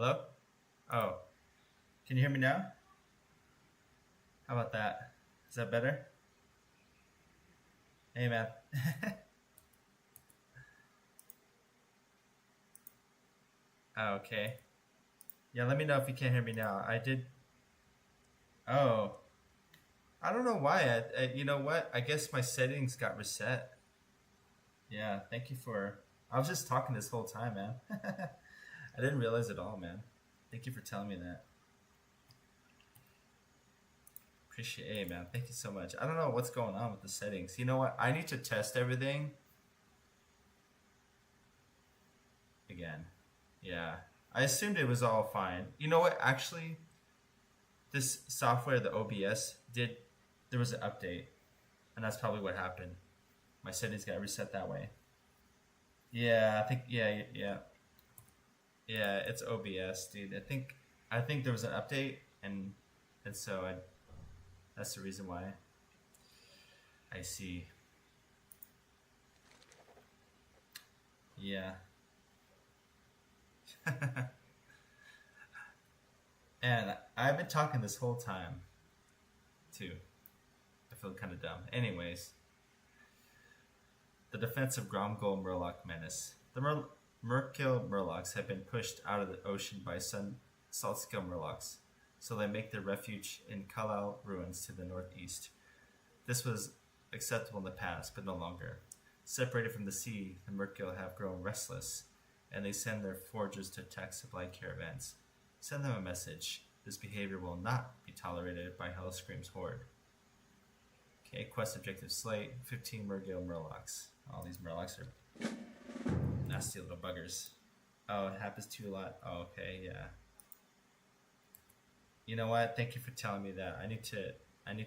Hello? Oh, can you hear me now? How about that? Is that better? Hey, man. Oh, okay. Yeah, let me know if you can't hear me now. I did. Oh, I don't know why. You know what? I guess my settings got reset. Yeah, thank you for. I was just talking this whole time, man. I didn't realize it all, man. Thank you for telling me that. Appreciate it, man. Thank you so much. I don't know what's going on with the settings. You know what? I need to test everything again. Yeah. I assumed it was all fine. You know what? Actually, this software, the OBS, there was an update, and that's probably what happened. My settings got reset that way. Yeah, I think yeah, it's OBS, dude. I think there was an update, and so that's the reason why. I see. Yeah. And I've been talking this whole time, too. I feel kind of dumb. Anyways, the defense of Gromgol Murloc menace. The Merkill Murlocs have been pushed out of the ocean by Saltskill Murlocs, so they make their refuge in Kalal ruins to the northeast. This was acceptable in the past, but no longer. Separated from the sea, the Merkill have grown restless, and they send their foragers to attack supply caravans. Send them a message. This behavior will not be tolerated by Hellscream's horde. Okay, quest objective slate, 15 Merkill Murlocs. All these Murlocs are nasty little buggers. Oh, it happens to you a lot. Oh, okay, yeah. You know what? Thank you for telling me that. I need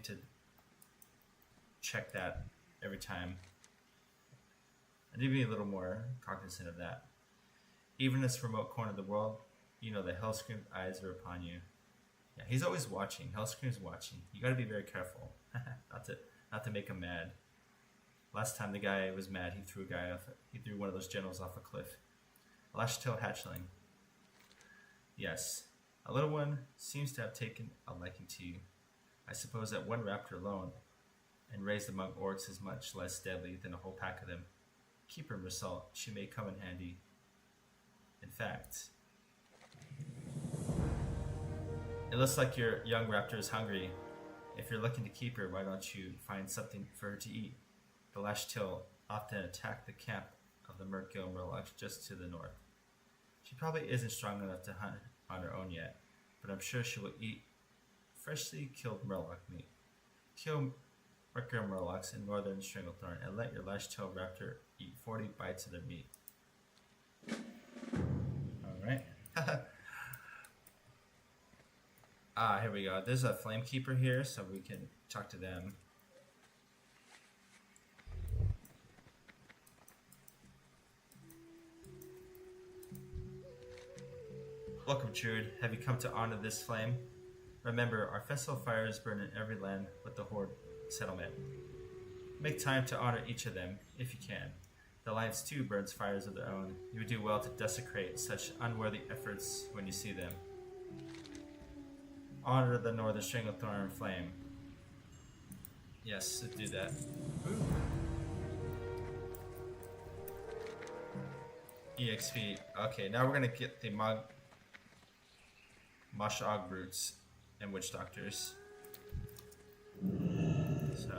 to check that every time. I need to be a little more cognizant of that. Even in this remote corner of the world, you know the Hellscream's eyes are upon you. Yeah, he's always watching. Hellscream's watching. You got to be very careful, not to make him mad. Last time the guy was mad, he threw one of those generals off a cliff. A lash-tail hatchling. Yes, a little one seems to have taken a liking to you. I suppose that one raptor alone, and raised among orcs, is much less deadly than a whole pack of them. Keep her, Mersalt. She may come in handy. In fact, it looks like your young raptor is hungry. If you're looking to keep her, why don't you find something for her to eat? The lash-tail often attack the camp of the Merkill Murlocs just to the north. She probably isn't strong enough to hunt on her own yet, but I'm sure she will eat freshly killed Murloc meat. Kill Merkill Murlocs in northern Stranglethorn and let your lash-tail raptor eat 40 bites of their meat. Alright. Here we go. There's a Flamekeeper here, so we can talk to them. Welcome, Druid. Have you come to honor this flame? Remember, our festival fires burn in every land with the Horde settlement. Make time to honor each of them, if you can. The Alliance too burns fires of their own. You would do well to desecrate such unworthy efforts when you see them. Honor the Northern Stranglethorn flame. Yes, do that. Ooh. EXP. Okay, now we're gonna get the Mash'ag roots and witch doctors. So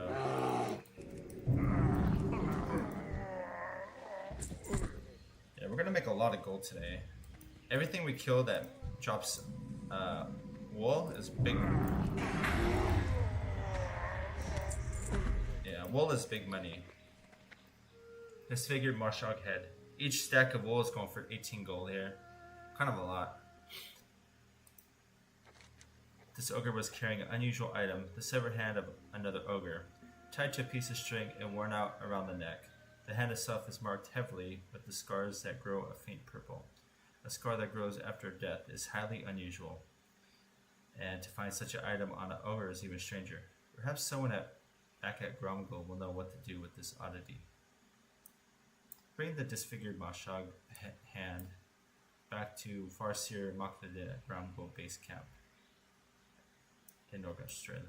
yeah, we're gonna make a lot of gold today. Everything we kill that drops wool is big. Yeah, wool is big money. Disfigured Mash'ag head. Each stack of wool is going for 18 gold here. Kind of a lot. This ogre was carrying an unusual item, the severed hand of another ogre, tied to a piece of string and worn out around the neck. The hand itself is marked heavily with the scars that grow a faint purple. A scar that grows after death is highly unusual, and to find such an item on an ogre is even stranger. Perhaps someone back at Gromgol will know what to do with this oddity. Bring the disfigured Mash'ag hand back to Farseer Makhlid Ground Boat Base Camp in Northern Australia.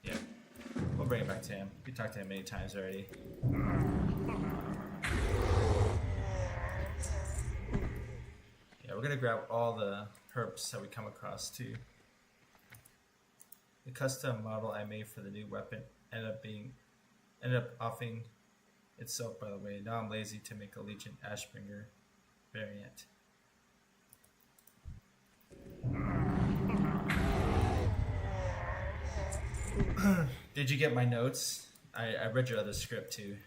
Yeah, we'll bring it back to him. We talked to him many times already. Yeah, we're gonna grab all the herbs that we come across too. The custom model I made for the new weapon ended up offing itself, by the way. Now I'm lazy to make a Legion Ashbringer variant. Did you get my notes? I read your other script too.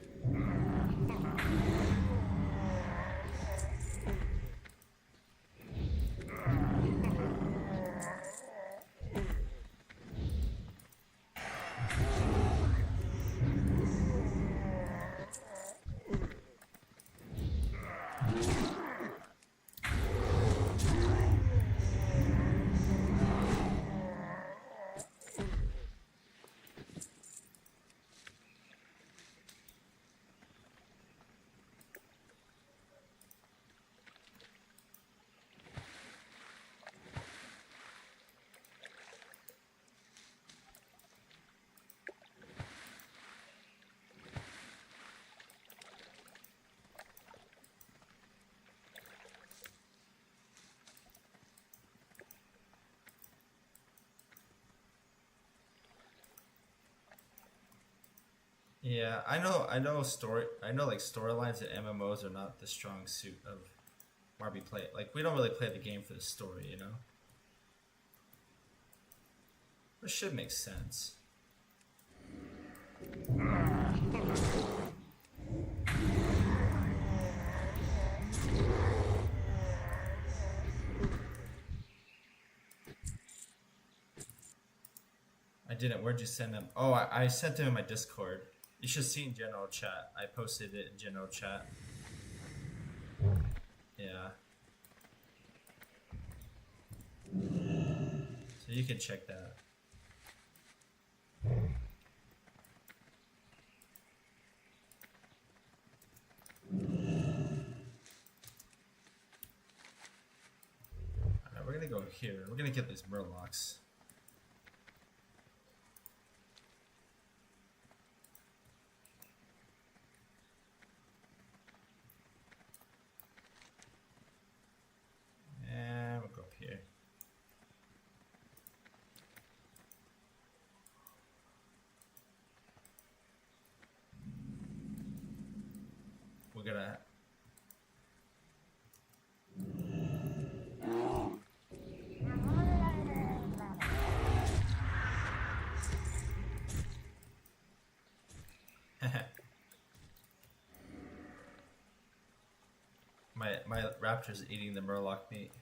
Yeah, I know like storylines and MMOs are not the strong suit of why we play it. Like, we don't really play the game for the story, you know? It should make sense. I didn't. Where'd you send them? Oh, I sent them in my Discord. You should see in general chat. I posted it in general chat. Yeah. So you can check that. Alright, we're gonna go here. We're gonna get these murlocs. And we'll go up here. We're gonna my raptor's eating the murloc meat.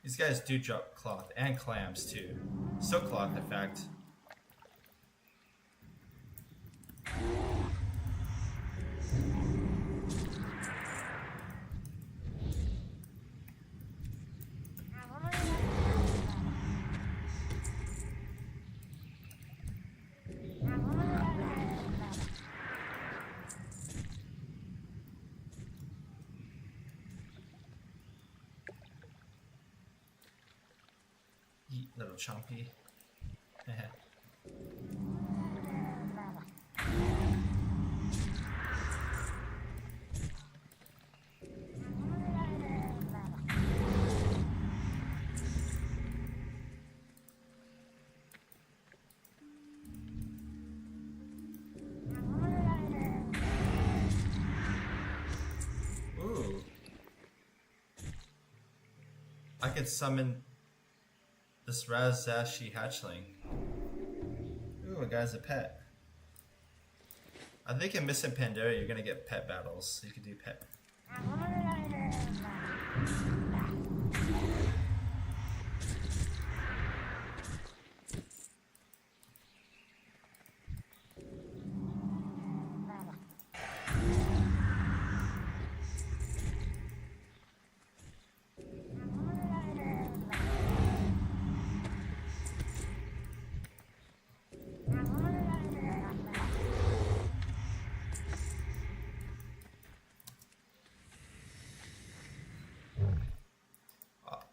These guys do drop cloth and clams too. Silk cloth, in fact. Eat, little chompy. Ooh. I could summon this Razashi hatchling. Ooh, a guy's a pet. I think in Mists of Pandaria you're gonna get pet battles. You can do pet.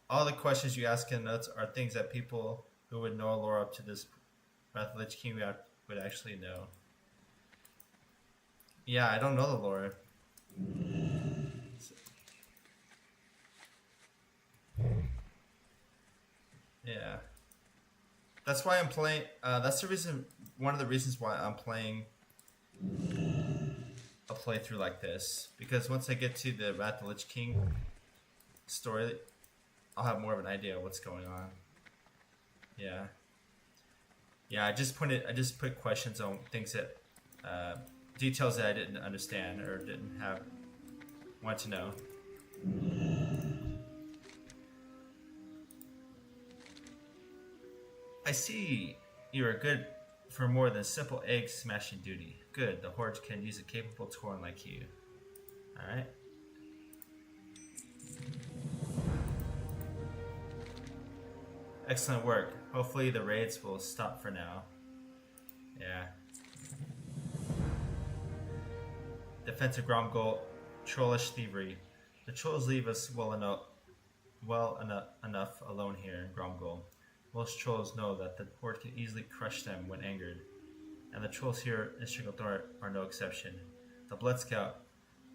all the questions you ask in notes are things that people who would know lore up to this Wrath of the Lich King would actually know. Yeah, I don't know the lore. Yeah. That's why I'm playing. That's the reason. One of the reasons why I'm playing a playthrough like this, because once I get to the Wrath of the Lich King story, I'll have more of an idea of what's going on. Yeah. Yeah, I just put questions on things that details that I didn't understand or didn't want to know. I see you are good for more than simple egg smashing duty. Good, the Horde can use a capable Tauren like you. Alright. Excellent work. Hopefully the raids will stop for now. Yeah. Defensive ground goal, trollish thievery. The trolls leave us well enough alone here in Gromgol. Most trolls know that the Horde can easily crush them when angered, and the trolls here in Stringlethorn are no exception. The Blood Scout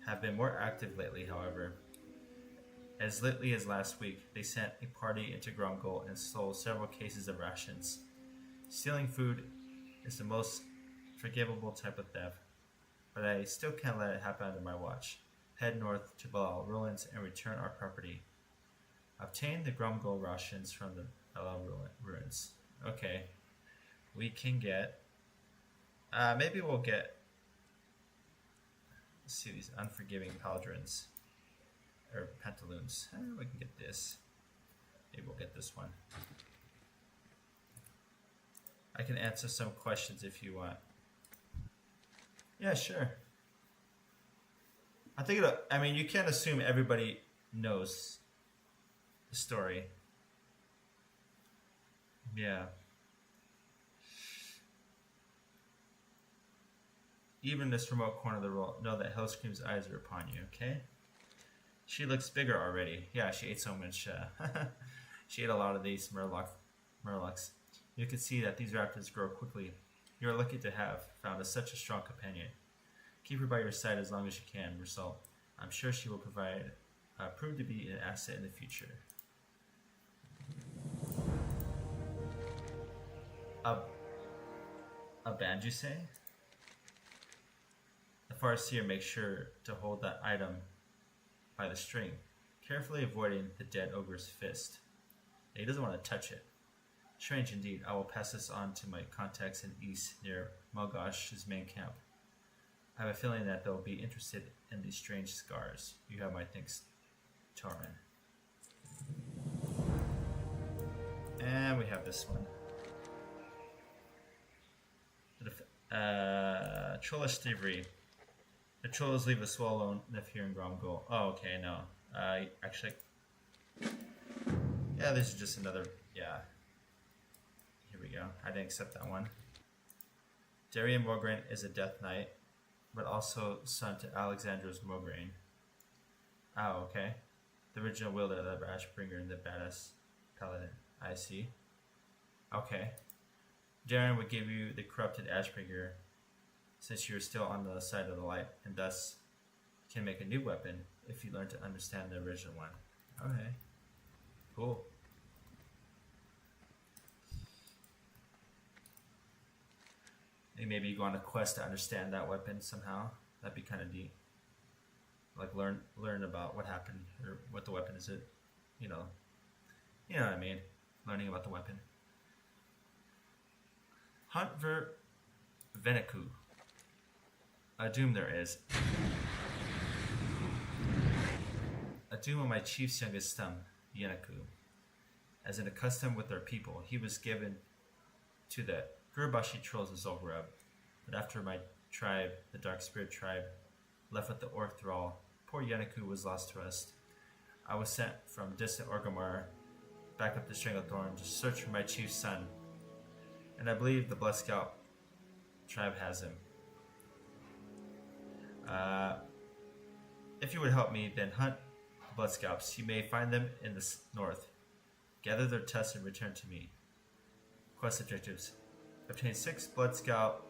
have been more active lately, however. As lately as last week, they sent a party into Gromgol and stole several cases of rations. Stealing food is the most forgivable type of theft, but I still can't let it happen under my watch. Head north to Balal Ruins and return our property. Obtain the Gromgol rations from the Balal Ruins. Okay. We can get... maybe we'll get... Let's see these unforgiving paladins. Or pantaloons. We can get this. Maybe we'll get this one. I can answer some questions if you want. Yeah, sure. I think I mean, you can't assume everybody knows the story. Yeah. Even this remote corner of the world, know that Hellscream's eyes are upon you, okay? She looks bigger already. Yeah, she ate so much. She ate a lot of these Murlocs. You can see that these raptors grow quickly. You are lucky to have found such a strong companion. Keep her by your side as long as you can, Russell. I'm sure she will prove to be an asset in the future. A band, you say? The Farseer makes sure to hold that item by the string, carefully avoiding the dead ogre's fist. He doesn't want to touch it. Strange indeed. I will pass this on to my contacts in east near Malgosh's main camp. I have a feeling that they'll be interested in these strange scars. You have my thanks, Tauren. And we have this one. Trollish thievery. The trolls leave us well alone if here in Gromgol. Oh, okay, no. Actually... Yeah, this is just another... Yeah. Here we go. I didn't accept that one. Darian Mograine is a Death Knight, but also son to Alexandra's Mograine. Oh, okay. The original wielder of the Ashbringer and the badass paladin. I see. Okay. Darian would give you the corrupted Ashbringer since you're still on the side of the light, and thus can make a new weapon if you learn to understand the original one. Okay. Cool. And maybe you go on a quest to understand that weapon somehow. That'd be kind of neat. Like learn about what happened or what the weapon is. You know what I mean. Learning about the weapon. Hunt ver Veniku. A doom there is. A doom of my chief's youngest son, Yenaku. As in a custom with their people, he was given to the Gurbashi trolls of Zolgrub. But after my tribe, the Dark Spirit tribe, left with the Orc Thrall, poor Yenaku was lost to us. I was sent from distant Orgrimmar back up to Stranglethorn to search for my chief's son. And I believe the Blood Scout tribe has him. If you would help me, then hunt the Blood Scouts. You may find them in the north. Gather their tusks and return to me. Quest objectives. Obtain 6 Blood Scout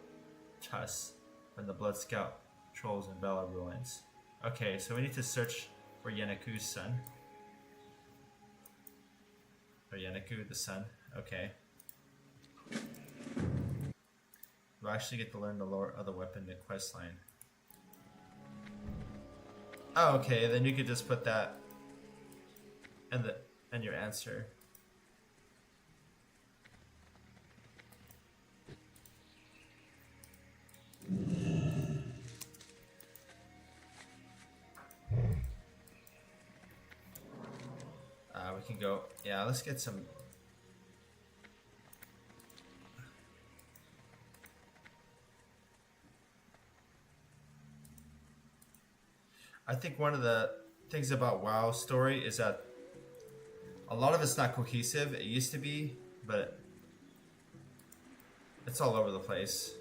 tusks from the Blood Scout Trolls and Valor Ruins. Okay, so we need to search for Yenneku's son. Or Yenneku, the son. Okay. We'll actually get to learn the lore of the weapon in the quest line. Oh, okay, then you could just put that in your answer. We can go, yeah, let's get some. I think one of the things about WoW story is that a lot of it's not cohesive. It used to be, but it's all over the place.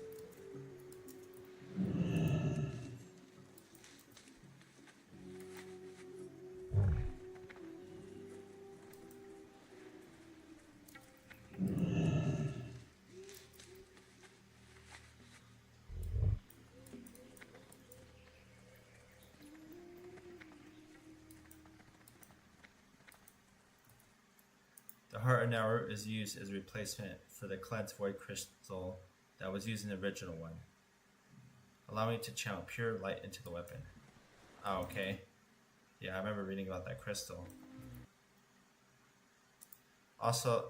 The Heart of Nauru is used as a replacement for the Cleansed Void Crystal that was used in the original one, allowing it to channel pure light into the weapon. Oh, okay. Yeah, I remember reading about that crystal. Also,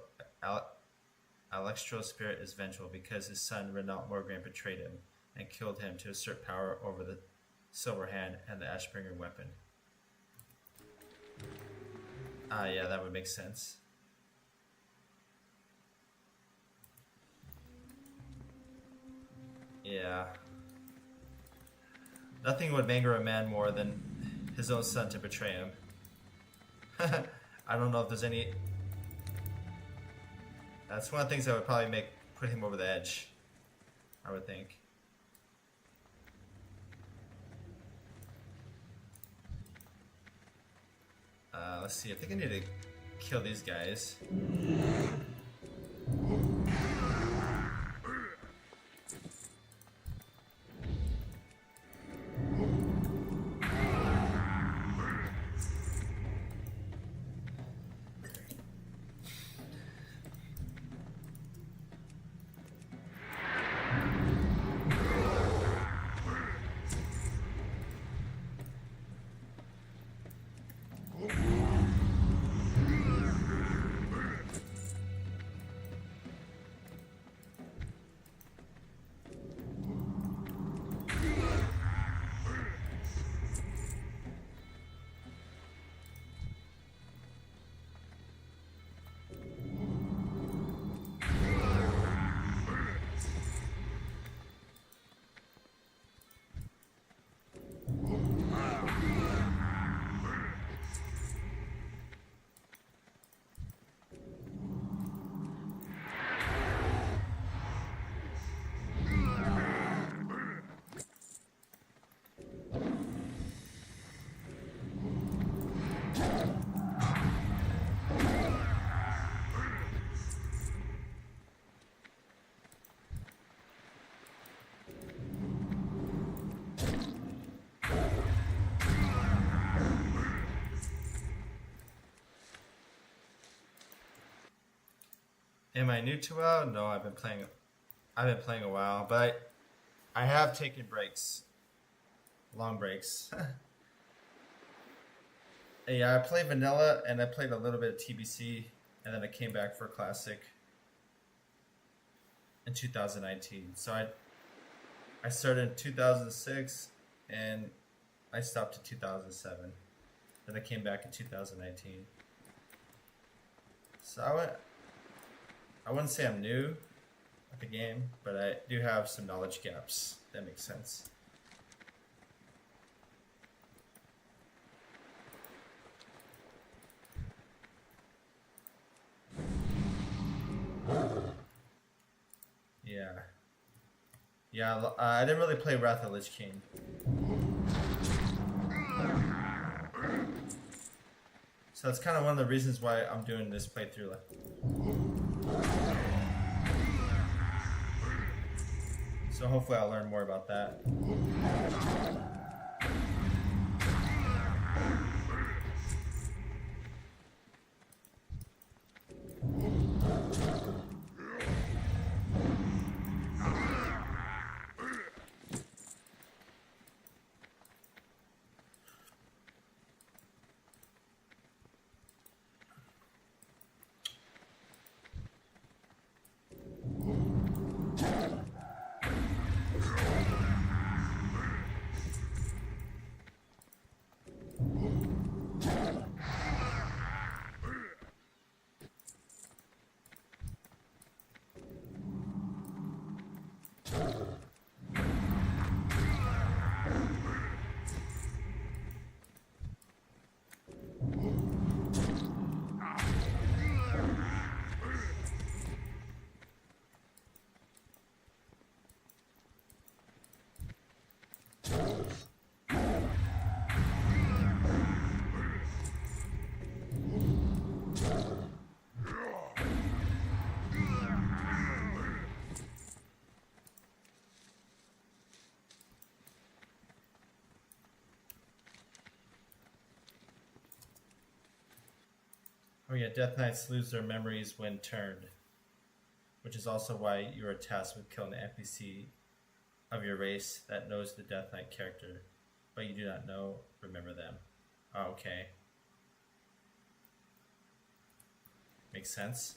Alexstro's spirit is vengeful because his son Renault Morgan betrayed him and killed him to assert power over the Silver Hand and the Ashbringer weapon. Ah, yeah, that would make sense. Yeah. Nothing would anger a man more than his own son to betray him. I don't know if there's any. That's one of the things that would probably put him over the edge, I would think. Let's see, I think I need to kill these guys. Am I new to WoW? No, I've been playing a while, but I have taken breaks. Long breaks. Yeah, I played vanilla and I played a little bit of TBC and then I came back for Classic in 2019. So I started in 2006 and I stopped in 2007. Then I came back in 2019. So I wouldn't say I'm new at the game, but I do have some knowledge gaps. That makes sense. Yeah, I didn't really play Wrath of the Lich King. So that's kind of one of the reasons why I'm doing this playthrough. So hopefully I'll learn more about that. Oh yeah, Death Knights lose their memories when turned, which is also why you are tasked with killing the NPC of your race that knows the Death Knight character, but you do not remember them. Oh, okay. Makes sense.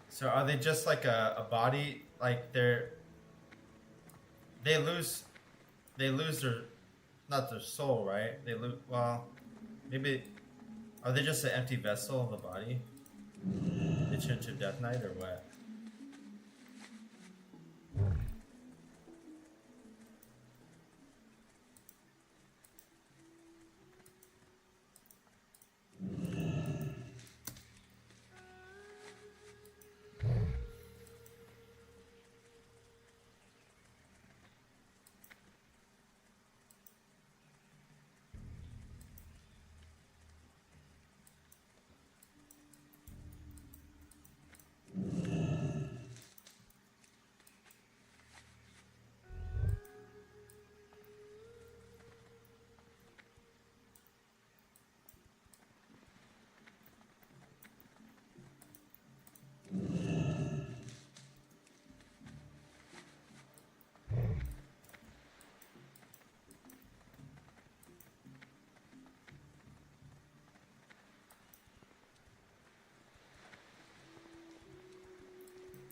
So are they just like a body? Like they lose their, not their soul, right? They lose, well, maybe, are they just an empty vessel of the body? They turn to Death Knight or what?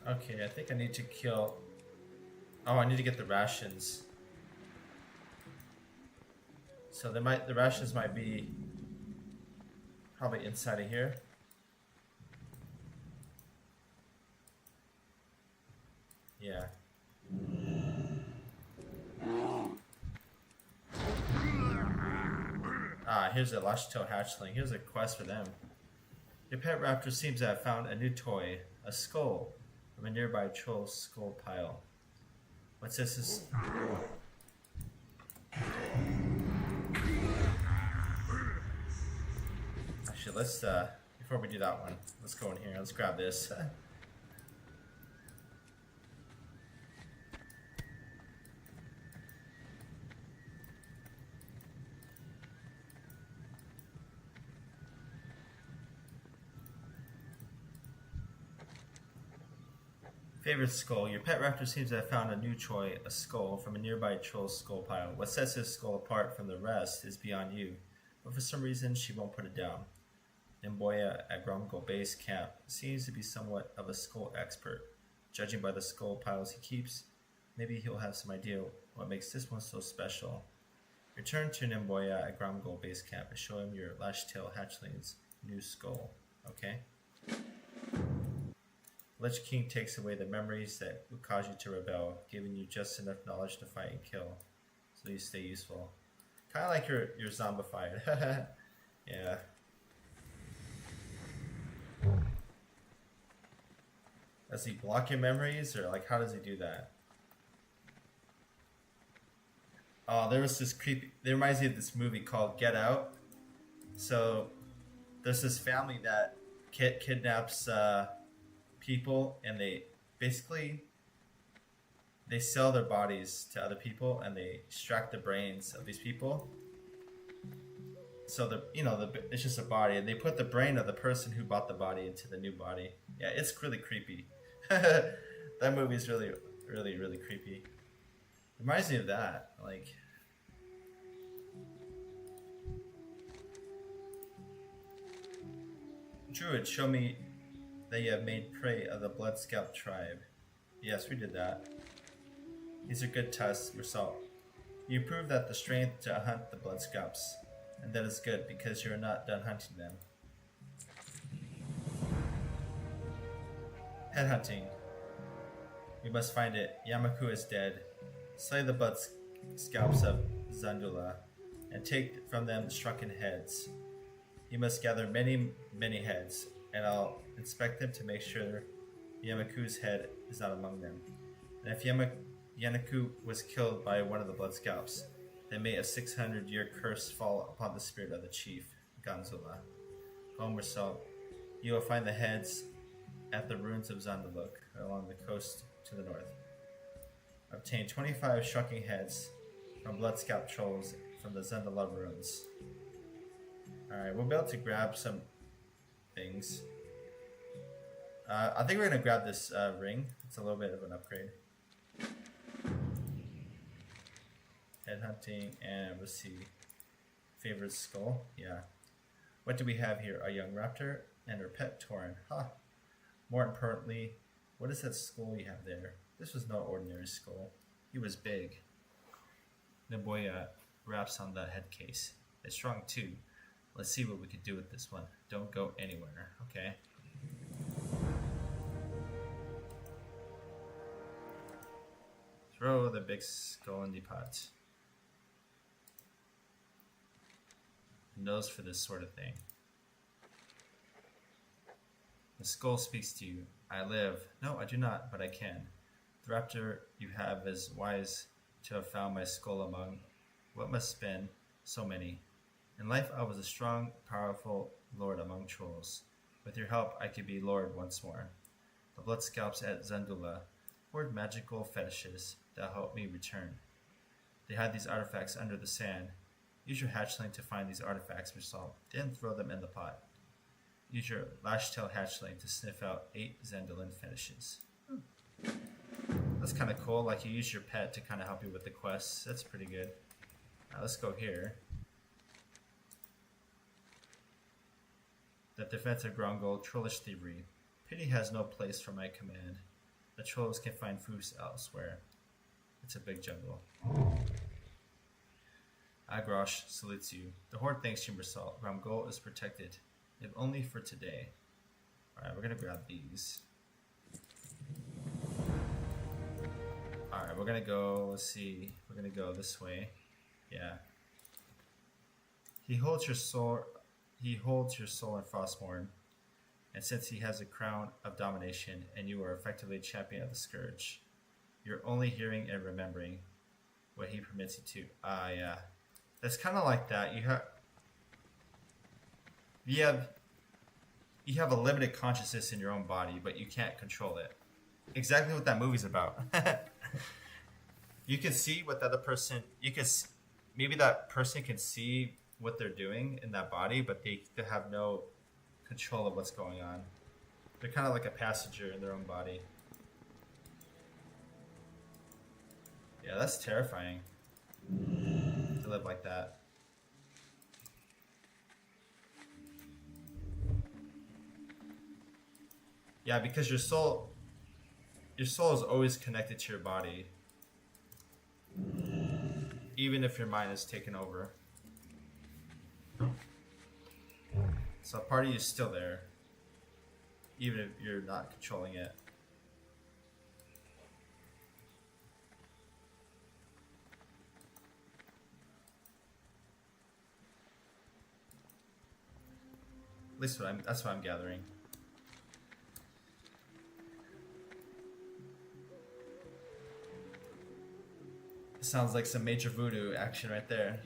Okay, I think I need to kill... Oh, I need to get the rations. So the rations might be probably inside of here. Yeah. Ah, here's a Lashtail hatchling. Here's a quest for them. Your pet raptor seems to have found a new toy, a skull, from a nearby troll skull pile. What's this? Actually, let's, before we do that one, let's go in here. Let's grab this. Favorite skull. Your pet raptor seems to have found a new toy, a skull, from a nearby troll skull pile. What sets this skull apart from the rest is beyond you, but for some reason she won't put it down. Nimboya at Gromgo Base Camp seems to be somewhat of a skull expert. Judging by the skull piles he keeps, maybe he'll have some idea what makes this one so special. Return to Nimboya at Gromgo Base Camp and show him your Lashtail hatchling's new skull. Okay? Lich King takes away the memories that would cause you to rebel, giving you just enough knowledge to fight and kill, so you stay useful. Kind of like you're zombified. Yeah. Does he block your memories, or like how does he do that? Oh, there was this creepy. It reminds me of this movie called Get Out. So there's this family that kidnaps people, and they basically they sell their bodies to other people, and they extract the brains of these people. So it's just a body, and they put the brain of the person who bought the body into the new body. Yeah, it's really creepy. That movie is really, really, really creepy. Reminds me of that. Like, Druid, show me that you have made prey of the Blood Scalp tribe. Yes, we did that. These are good tests, result. You prove that the strength to hunt the Blood Scalps, and that is good because you're not done hunting them. Headhunting. We must find it. Yamaku is dead. Slay the blood scalps of Zandula, and take from them the shrunken heads. You must gather many, many heads, and I'll inspect them to make sure Yamaku's head is not among them. And if Yamaku was killed by one of the blood scalps, then may a 600-year curse fall upon the spirit of the chief, Ganzula. Home result. You will find the heads at the ruins of Zandaluk, along the coast to the north. Obtain 25 shrunken heads from blood scalp trolls from the Zandala ruins. Alright, we'll be able to grab some things. I think we're going to grab this ring. It's a little bit of an upgrade. Headhunting, and let's see. Favorite skull? Yeah. What do we have here? A young raptor and her pet Tauren. Huh. More importantly, what is that skull you have there? This was no ordinary skull. He was big. The boy wraps on the head case. It's strong too. Let's see what we can do with this one. Don't go anywhere, okay? Throw the big skull in the pot. Nose for this sort of thing. The skull speaks to you. I live. No, I do not, but I can. The raptor you have is wise to have found my skull among what must have been so many. In life I was a strong, powerful lord among trolls. With your help I could be lord once more. The blood scalps at Zandula hoard magical fetishes that help me return. They hide these artifacts under the sand. Use your hatchling to find these artifacts yourself, then throw them in the pot. Use your lash-tail hatchling to sniff out 8 Zandulan fetishes. That's kind of cool, like you use your pet to kind of help you with the quests. That's pretty good. Let's go here. The defense of ground gold, trollish thievery. Pity has no place for my command. The trolls can find food elsewhere. It's a big jungle. Agrosh salutes you. The horde thanks you, Mersal. Ramgol is protected, if only for today. Alright, we're gonna grab these. Alright, we're gonna go, let's see. We're gonna go this way. Yeah. He holds your soul in Frostmourne, and since he has a crown of domination and you are effectively champion of the Scourge, you're only hearing and remembering what he permits you to. Yeah. That's kind of like that. You have a limited consciousness in your own body, but you can't control it. Exactly what that movie's about. You can see what the other person. Maybe that person can see what they're doing in that body, but they have no control of what's going on. They're kind of like a passenger in their own body. Yeah, that's terrifying. To live like that. Yeah, because your soul is always connected to your body, even if your mind is taken over. So a part of you is still there, even if you're not controlling it. least that's what I'm gathering. Sounds like some major voodoo action right there.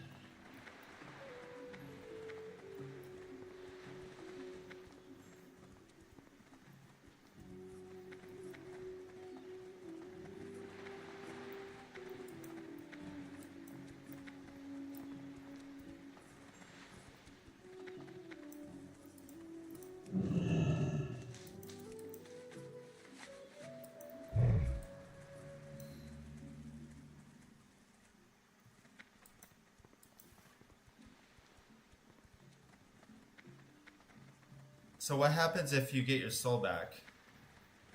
So what happens if you get your soul back?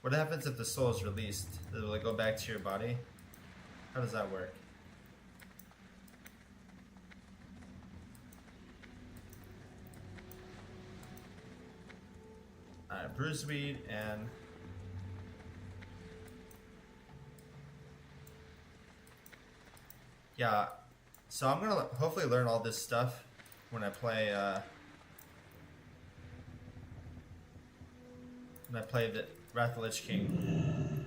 What happens if the soul is released? Will it go back to your body? How does that work? Alright, bruiseweed and... Yeah, so I'm gonna hopefully learn all this stuff when I play the Wrath of the Lich King.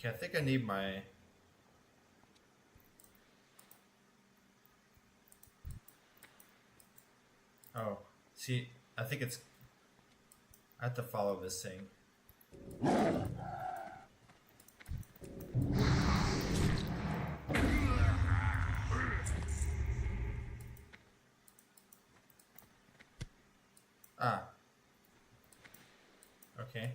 I think I need my... Oh, see, I think it's... I have to follow this thing. Ah. Okay.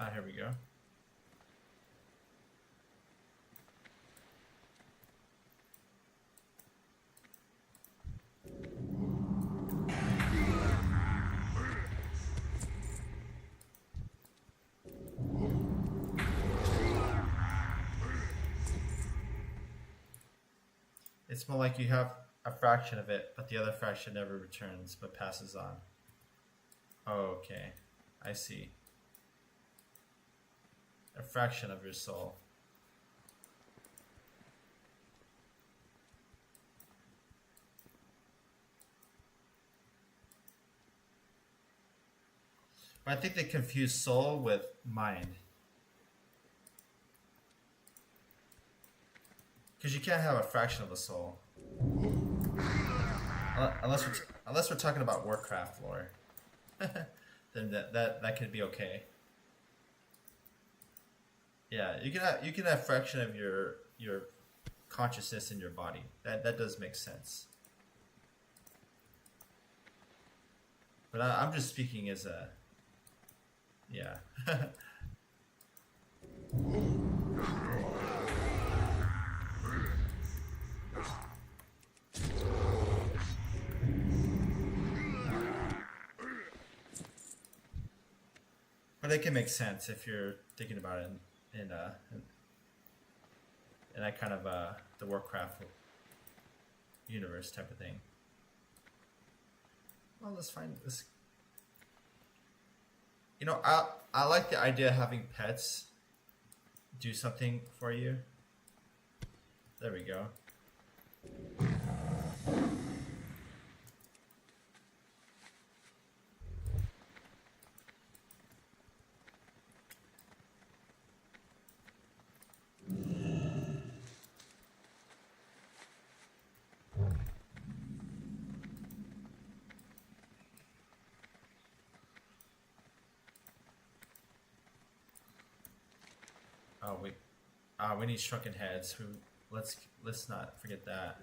Ah, here we go. It's more like you have a fraction of it, but the other fraction never returns, but passes on. Oh, okay. I see. A fraction of your soul. But I think they confuse soul with mind. Because you can't have a fraction of a soul. Unless we're talking about Warcraft lore. Then that could be okay. Yeah, you can have a fraction of your consciousness in your body. That does make sense. But I'm just speaking as a... Yeah. But it can make sense if you're thinking about it in that kind of the Warcraft universe type of thing. Well, let's find this. You know, I like the idea of having pets do something for you. There we go. we need shrunken heads. Let's not forget that.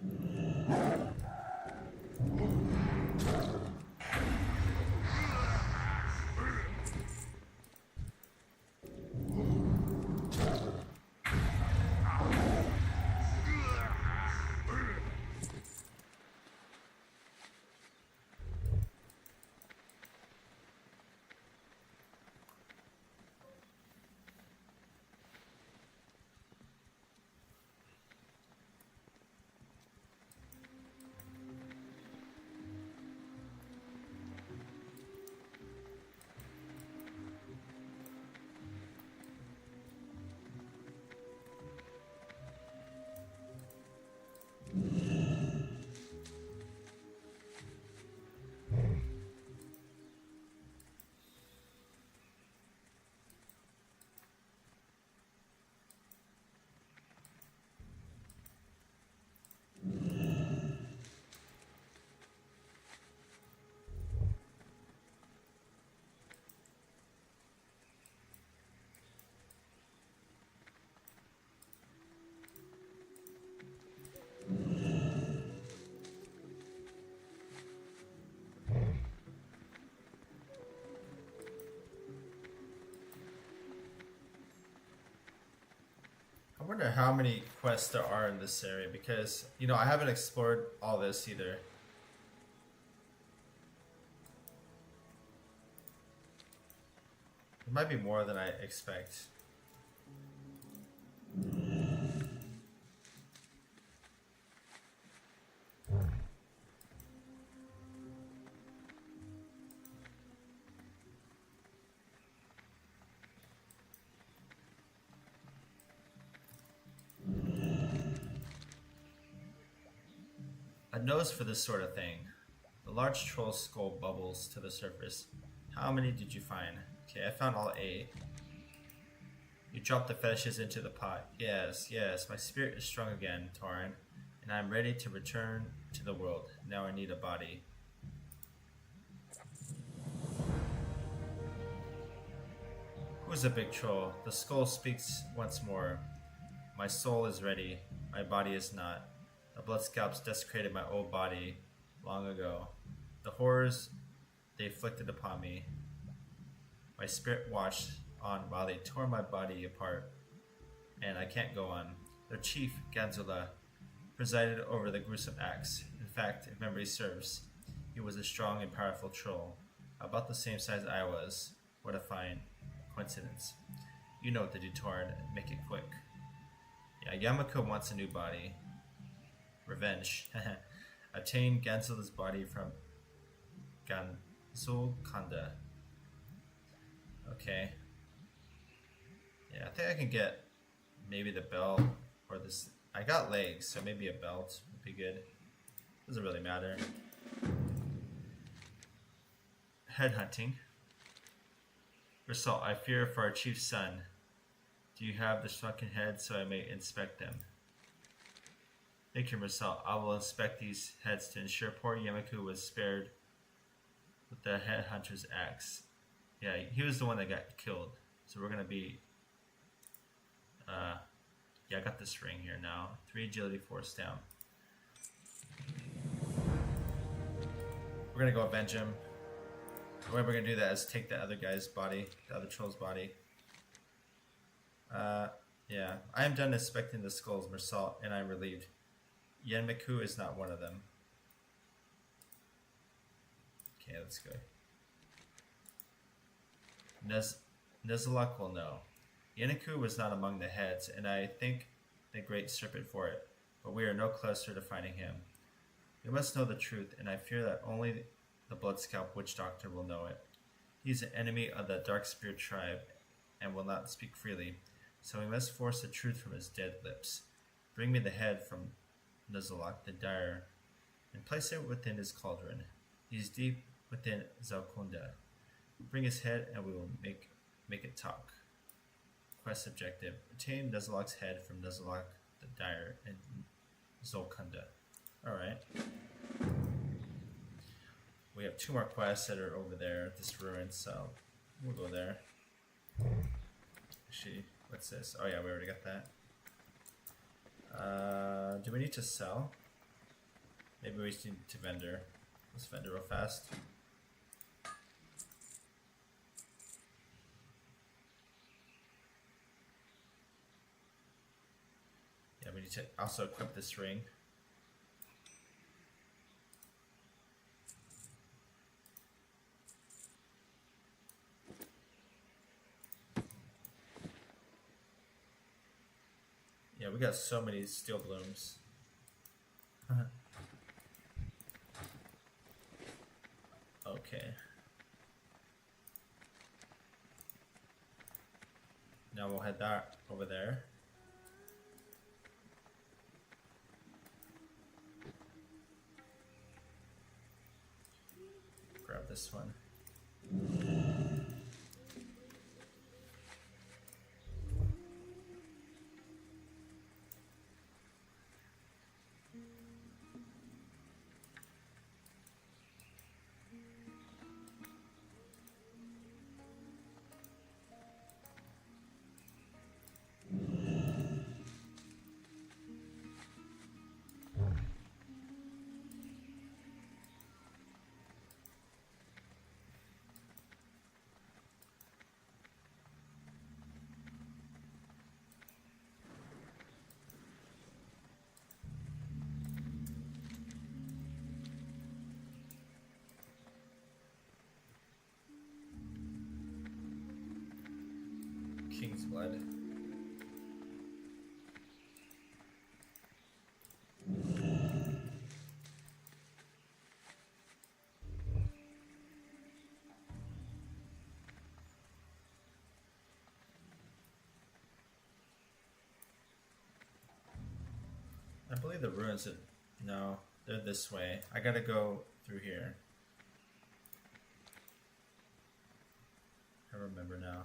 I wonder how many quests there are in this area, because, you know, I haven't explored all this either. There might be more than I expect. A nose for this sort of thing. The large troll skull bubbles to the surface. How many did you find? Okay, I found all 8. You dropped the fetishes into the pot. Yes, yes, my spirit is strong again, Tauren, and I'm ready to return to the world. Now I need a body. Who's a big troll? The skull speaks once more. My soul is ready. My body is not. The blood scalps desecrated my old body long ago. The horrors they inflicted upon me. My spirit watched on while they tore my body apart, and I can't go on. Their chief, Ganzula, presided over the gruesome acts. In fact, if memory serves, he was a strong and powerful troll, about the same size I was. What a fine coincidence. You know what to do, Tauren. Make it quick. Yeah, Yamako wants a new body. Revenge. Obtain Ganzula's body from Ganzulkanda. Okay. Yeah, I think I can get maybe the belt or this. I got legs, so maybe a belt would be good. Doesn't really matter. Headhunting. Result, I fear for our chief's son. Do you have the shrunken head so I may inspect them? Thank you, Marcel. I will inspect these heads to ensure poor Yamaku was spared with the headhunter's axe. Yeah, he was the one that got killed. So we're going to be... yeah, I got this ring here now. 3 agility, 4 stamina. We're going to go avenge him. The way we're going to do that is take the other guy's body, the other troll's body. Yeah, I am done inspecting the skulls, Marcel, and I'm relieved. Yenmiku is not one of them. Okay, let's go. Nizalak will know. Yenmiku was not among the heads, and I thank the great serpent for it, but we are no closer to finding him. We must know the truth, and I fear that only the Bloodscalp Witch Doctor will know it. He is an enemy of the Dark Spirit tribe, and will not speak freely, so we must force the truth from his dead lips. Bring me the head from Nuzlocke the Dire, and place it within his cauldron. He is deep within Zalkunda. Bring his head, and we will make it talk. Quest objective: obtain Nuzlocke's head from Nuzlocke the Dire and Zolkunda. Alright. We have 2 more quests that are over there at this ruin, so we'll go there. Actually, What's this? Oh yeah, we already got that. Do we need to sell? Maybe we just need to vendor. Let's vendor real fast. Yeah, we need to also equip this ring. Yeah, we got so many steel blooms. Okay. Now we'll head that over there. Grab this one. King's Blood. I believe the ruins are... No, they're this way. I gotta go through here. I remember now.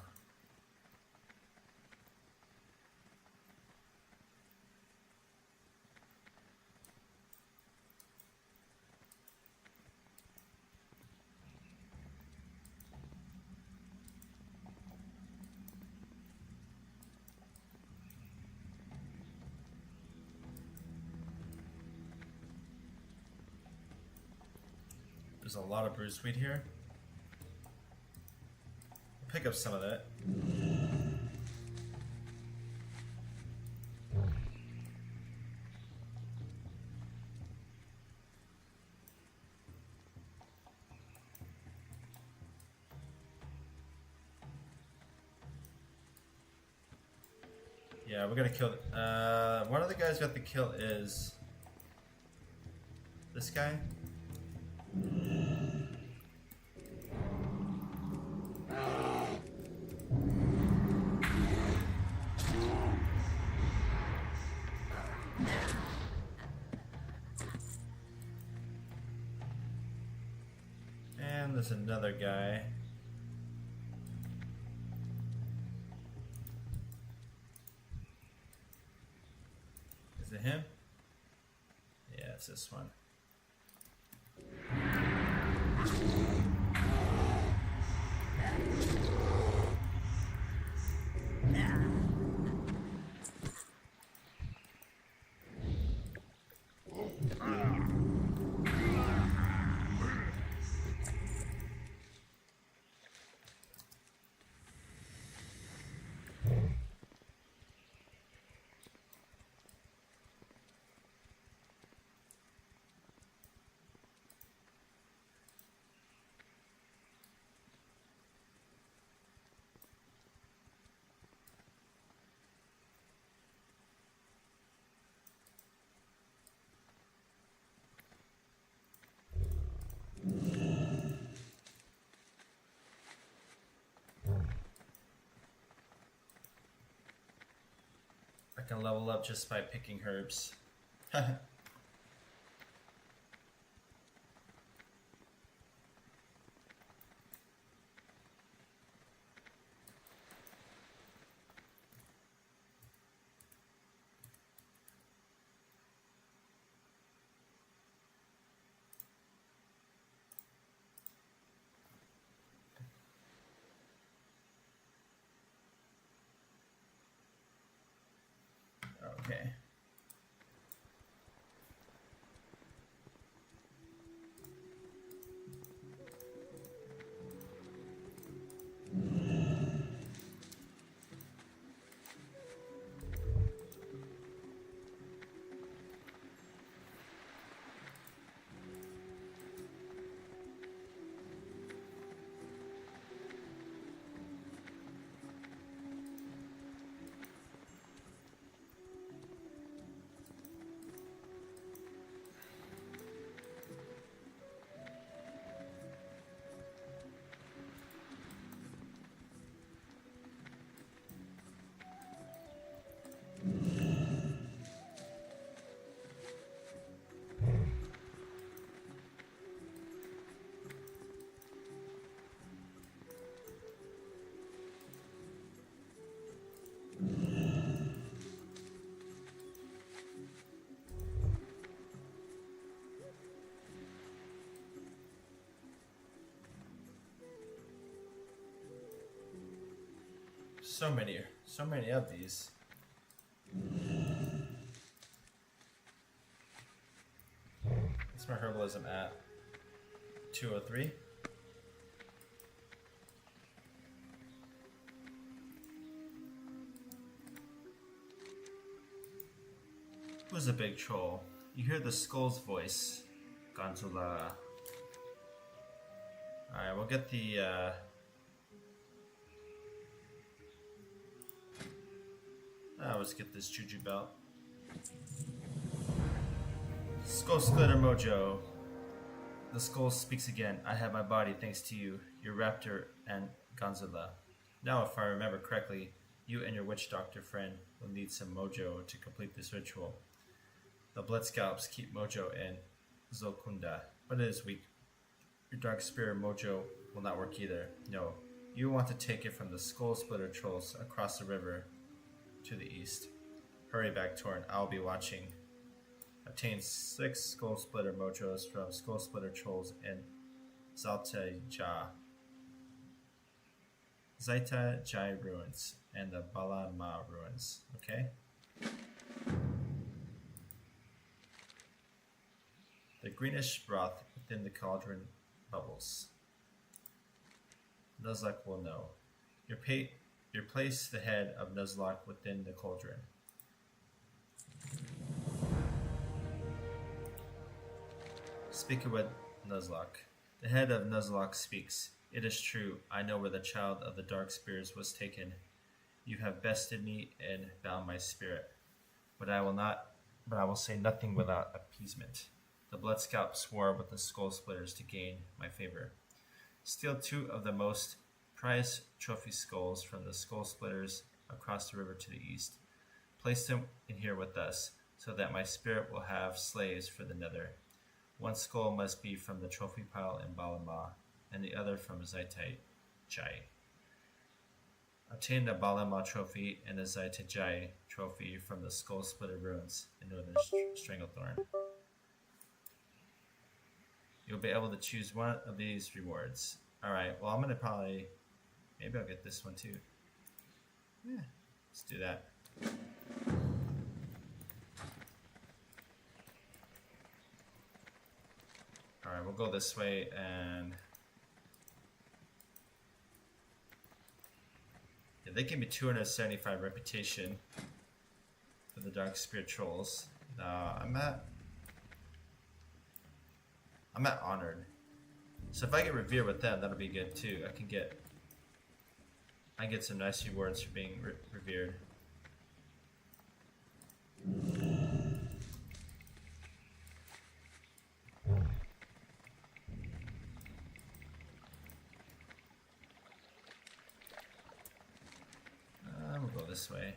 There's a lot of bruised wheat here. I'll pick up some of that. Yeah, we're gonna kill. One of the guys got the kill is this guy. And there's another guy. Is it him? Yeah, it's this one. I can level up just by picking herbs. Okay. So many of these. What's my herbalism at? 203. Who's a big troll? You hear the skull's voice. Gonzula. Alright, we'll get the let's get this Juju belt. Skull Splitter Mojo. The skull speaks again. I have my body thanks to you, your raptor, and Gonzala. Now, if I remember correctly, you and your witch doctor friend will need some mojo to complete this ritual. The blood scalps keep mojo in Zolkunda, but it is weak. Your dark spirit mojo will not work either. No, you want to take it from the skull splitter trolls across the river to the east. Hurry back, Tauren. I'll be watching. Obtain 6 skull splitter mojos from skull splitter trolls in Zalta Jai ruins and the Balama ruins. Okay. The greenish broth within the cauldron bubbles. Nuzlocke will know. You place the head of Nuzlocke within the cauldron. Speaking with Nuzlocke. The head of Nuzlocke speaks. It is true. I know where the child of the dark spirits was taken. You have bested me and bound my spirit. But I will say nothing without appeasement. The blood scalp swore with the skull splitters to gain my favor. Steal 2 of the most prized trophy skulls from the skull splitters across the river to the east. Place them in here with us, so that my spirit will have slaves for the nether. 1 skull must be from the trophy pile in Balama, and the other from Zaitai Jai. Obtain the Balama trophy and the Zaitai Jai trophy from the skull splitter ruins in northern Stranglethorn. You'll be able to choose one of these rewards. Alright, well I'm gonna probably... Maybe I'll get this one too. Yeah, let's do that. Alright, we'll go this way and... Yeah, they give me 275 reputation for the Dark Spirit Trolls. I'm at Honored. So if I get revered with them, that'll be good too. I can get some nice rewards for being revered. We'll go this way.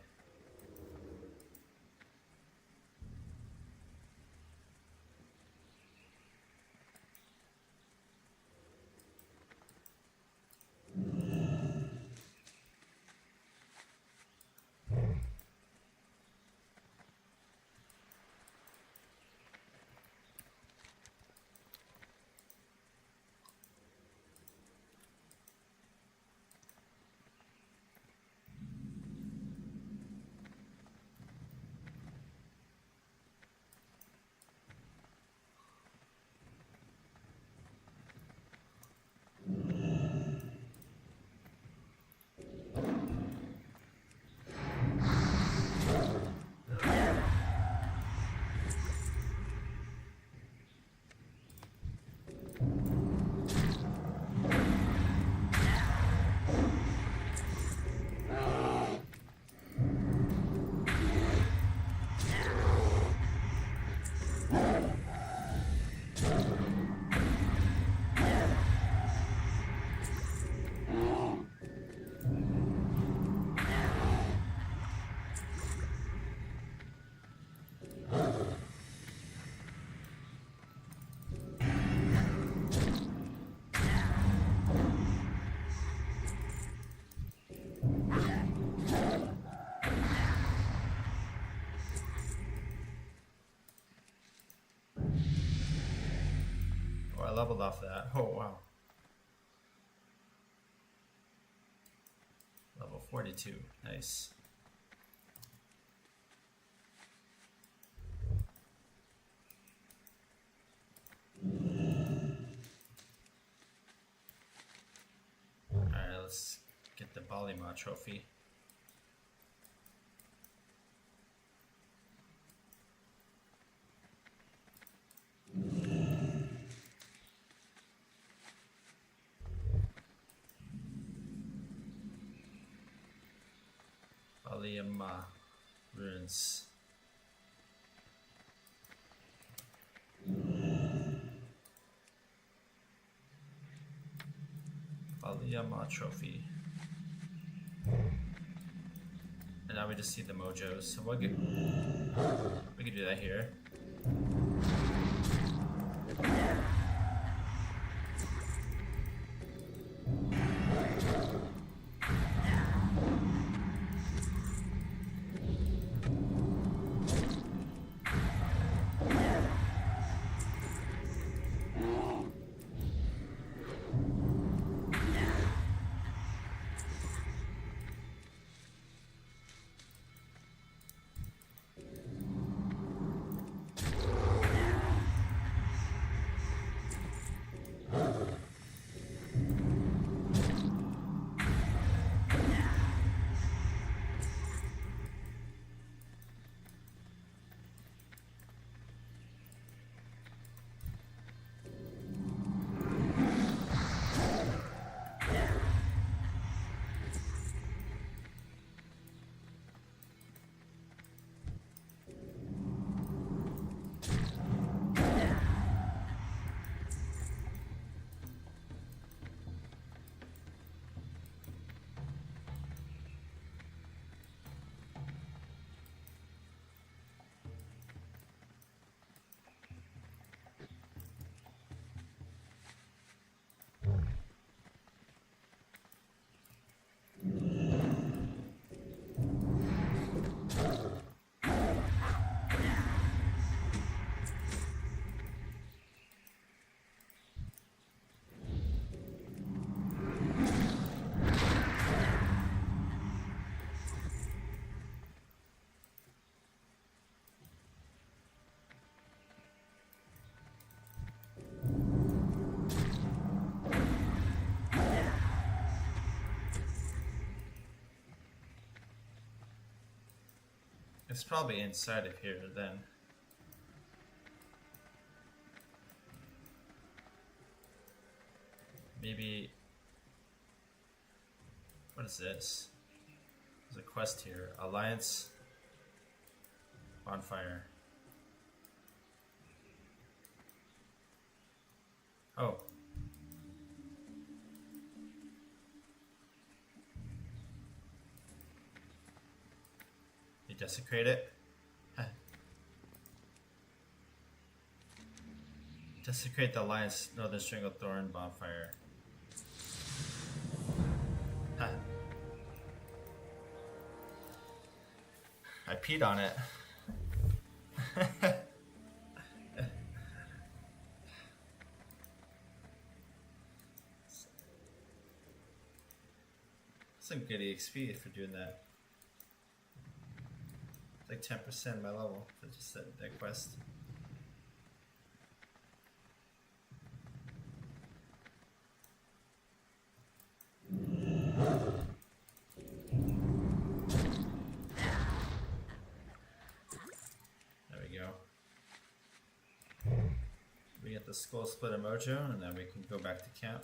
leveled off that. Oh, wow. Level 42. Nice. Alright, let's get the Balima trophy. Balima ruins. Balima trophy. And now we just see the mojos. So we could do that here. It's probably inside of here then. Maybe, what is this? There's a quest here. Alliance bonfire. Oh. You desecrate it? Desecrate the Alliance Northern Stranglethorn bonfire. I peed on it. Some good EXP for doing that. It's like 10% my level for just that quest. We get the Skull Splitter Mojo, and then we can go back to camp.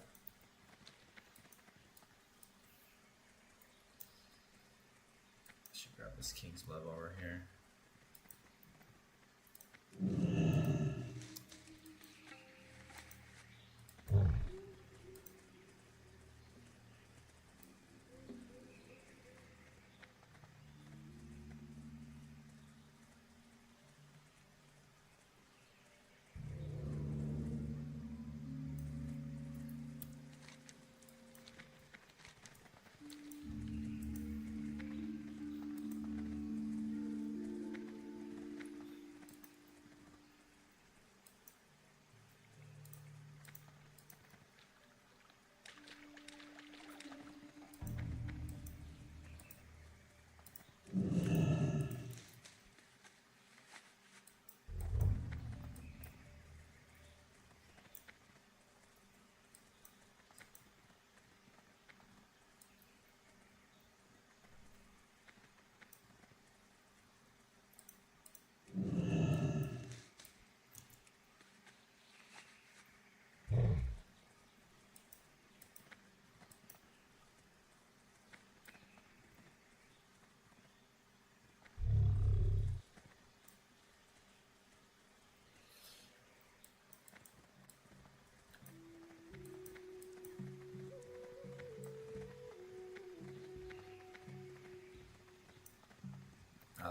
Should grab this King's Blood while we're here.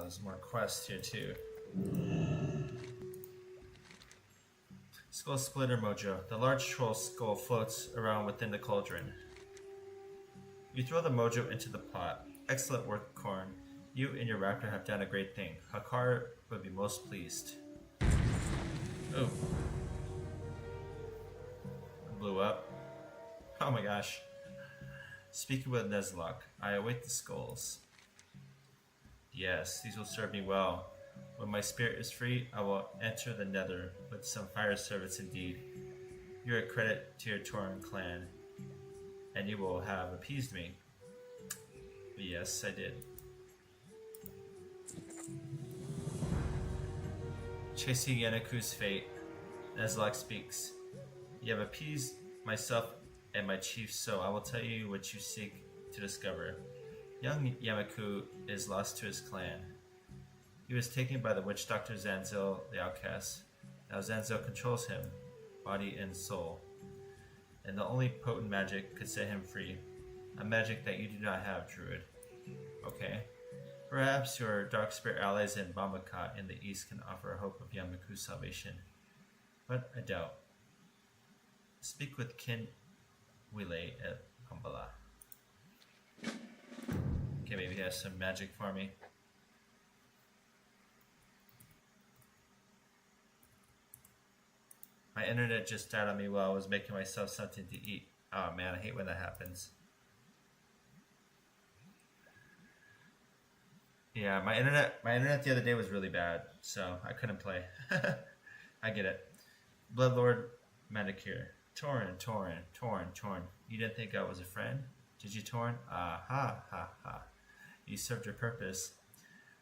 Ah, there's more quests here too. Skull Splitter Mojo. The large troll skull floats around within the cauldron. You throw the mojo into the pot. Excellent work, Corn. You and your raptor have done a great thing. Hakar would be most pleased. Oh. Blew up. Oh my gosh. Speaking with Nuzlocke, I await the skulls. Yes, these will serve me well. When my spirit is free, I will enter the nether with some fire service indeed. You're a credit to your Tauren clan, and you will have appeased me. Yes, I did. Chasing Yanaku's fate, Nuzlocke speaks. You have appeased myself and my chief, so I will tell you what you seek to discover. Young Yamaku is lost to his clan. He was taken by the witch doctor Zanzil the outcast. Now Zanzil controls him, body and soul. And the only potent magic could set him free. A magic that you do not have, Druid. Okay. Perhaps your dark spirit allies in Bamaka in the east can offer a hope of Yamaku's salvation. But I doubt. Speak with Kin Wile at Pambala. Okay, maybe he has some magic for me. My internet just died on me while I was making myself something to eat. Oh man, I hate when that happens. Yeah, my internet the other day was really bad, so I couldn't play. I get it. Bloodlord Manicure. Tauren. You didn't think I was a friend? Did you, Tauren? Ah, ha. You served your purpose.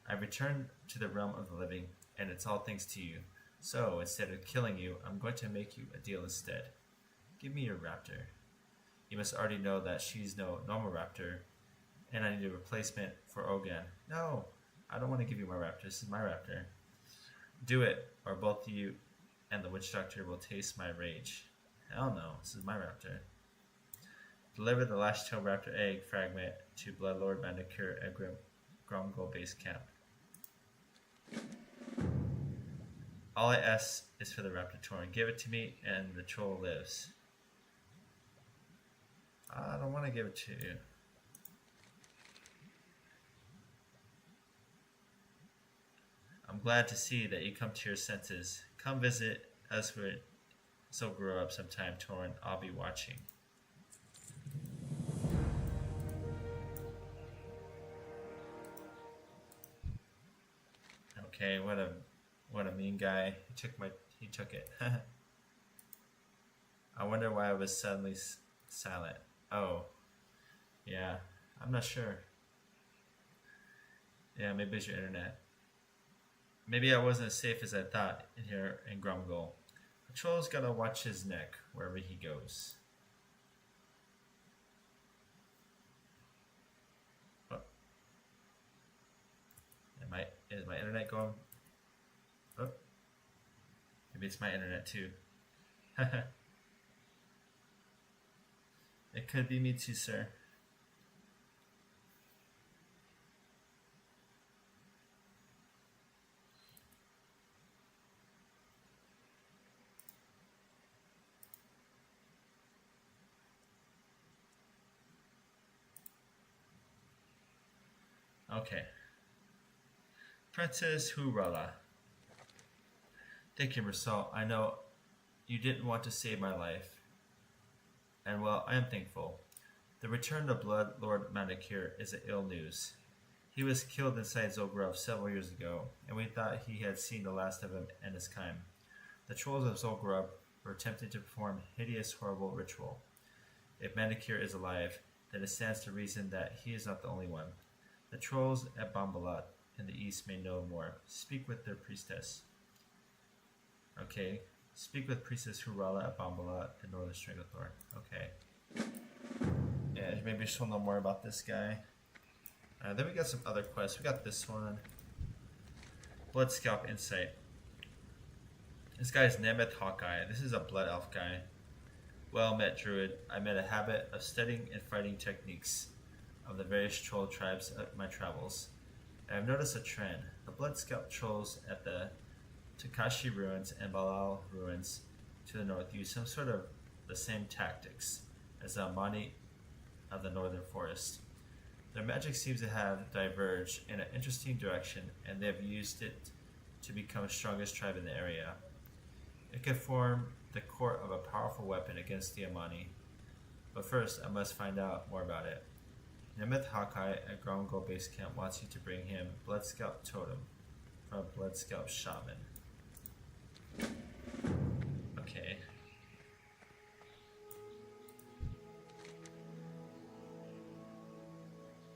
I returned to the realm of the living, and it's all thanks to you. So, instead of killing you, I'm going to make you a deal instead. Give me your raptor. You must already know that she's no normal raptor, and I need a replacement for Ogan. No, I don't want to give you my raptor. This is my raptor. Do it, or both you and the witch doctor will taste my rage. Hell no, this is my raptor. Deliver the Lashtail Raptor egg fragment to Bloodlord Manicure at Gromgol base camp. All I ask is for the raptor Tauren. Give it to me and the troll lives. I don't want to give it to you. I'm glad to see that you come to your senses. Come visit us with So Grow Up sometime, Tauren. I'll be watching. Okay, what a mean guy. He took it. I wonder why I was suddenly silent. Oh, yeah, I'm not sure. Yeah, maybe it's your internet. Maybe I wasn't as safe as I thought in here in Gromgol. The troll's gotta watch his neck wherever he goes. Oh. Is my internet going? Oh. Maybe it's my internet too. It could be me too, sir. Okay. Princess Hurala. Thank you, Marcel. I know you didn't want to save my life. And well, I am thankful. The return of Blood Lord Manicure is ill news. He was killed inside Zogrov several years ago, and we thought he had seen the last of him and his kind. The trolls of Zogrov were attempting to perform a hideous, horrible ritual. If Manicure is alive, then it stands to reason that he is not the only one. The trolls at Bombalat in the east may know more. Speak with their priestess. Okay. Speak with Priestess Hurala at Bombalat, the Northern Stranglethorn. Okay. Yeah, maybe she'll know more about this guy. Then we got some other quests. We got this one. Blood Scalp Insight. This guy is Nemeth Hawkeye. This is a blood elf guy. Well met, Druid. I made a habit of studying and fighting techniques of the various troll tribes of my travels. I've noticed a trend. The Blood Scalp trolls at the Takashi Ruins and Balal Ruins to the north use some sort of the same tactics as the Amani of the Northern Forest. Their magic seems to have diverged in an interesting direction, and they have used it to become the strongest tribe in the area. It could form the core of a powerful weapon against the Amani. But first, I must find out more about it. Nemeth Hawkeye at Ground Gold Base Camp wants you to bring him Blood Scalp Totem from Blood Scalp Shaman. Okay.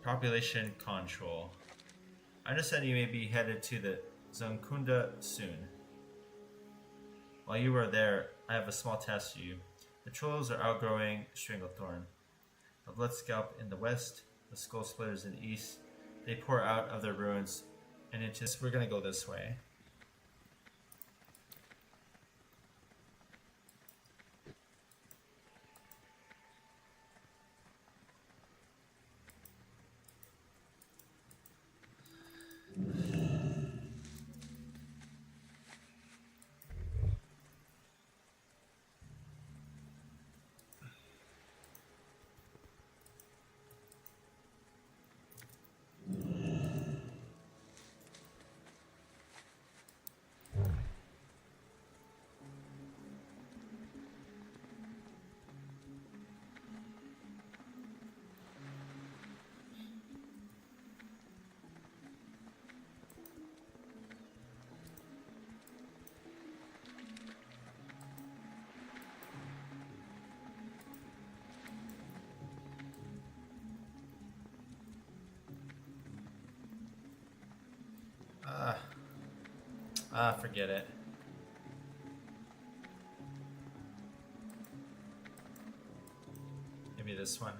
Population control. I understand you may be headed to the Zunkunda soon. While you are there, I have a small task for you. The trolls are outgrowing Stranglethorn. The Blood Scalp in the west, the Skull Splitters in the east. They pour out of their ruins and into... We're gonna go this way. Forget it. Maybe this one.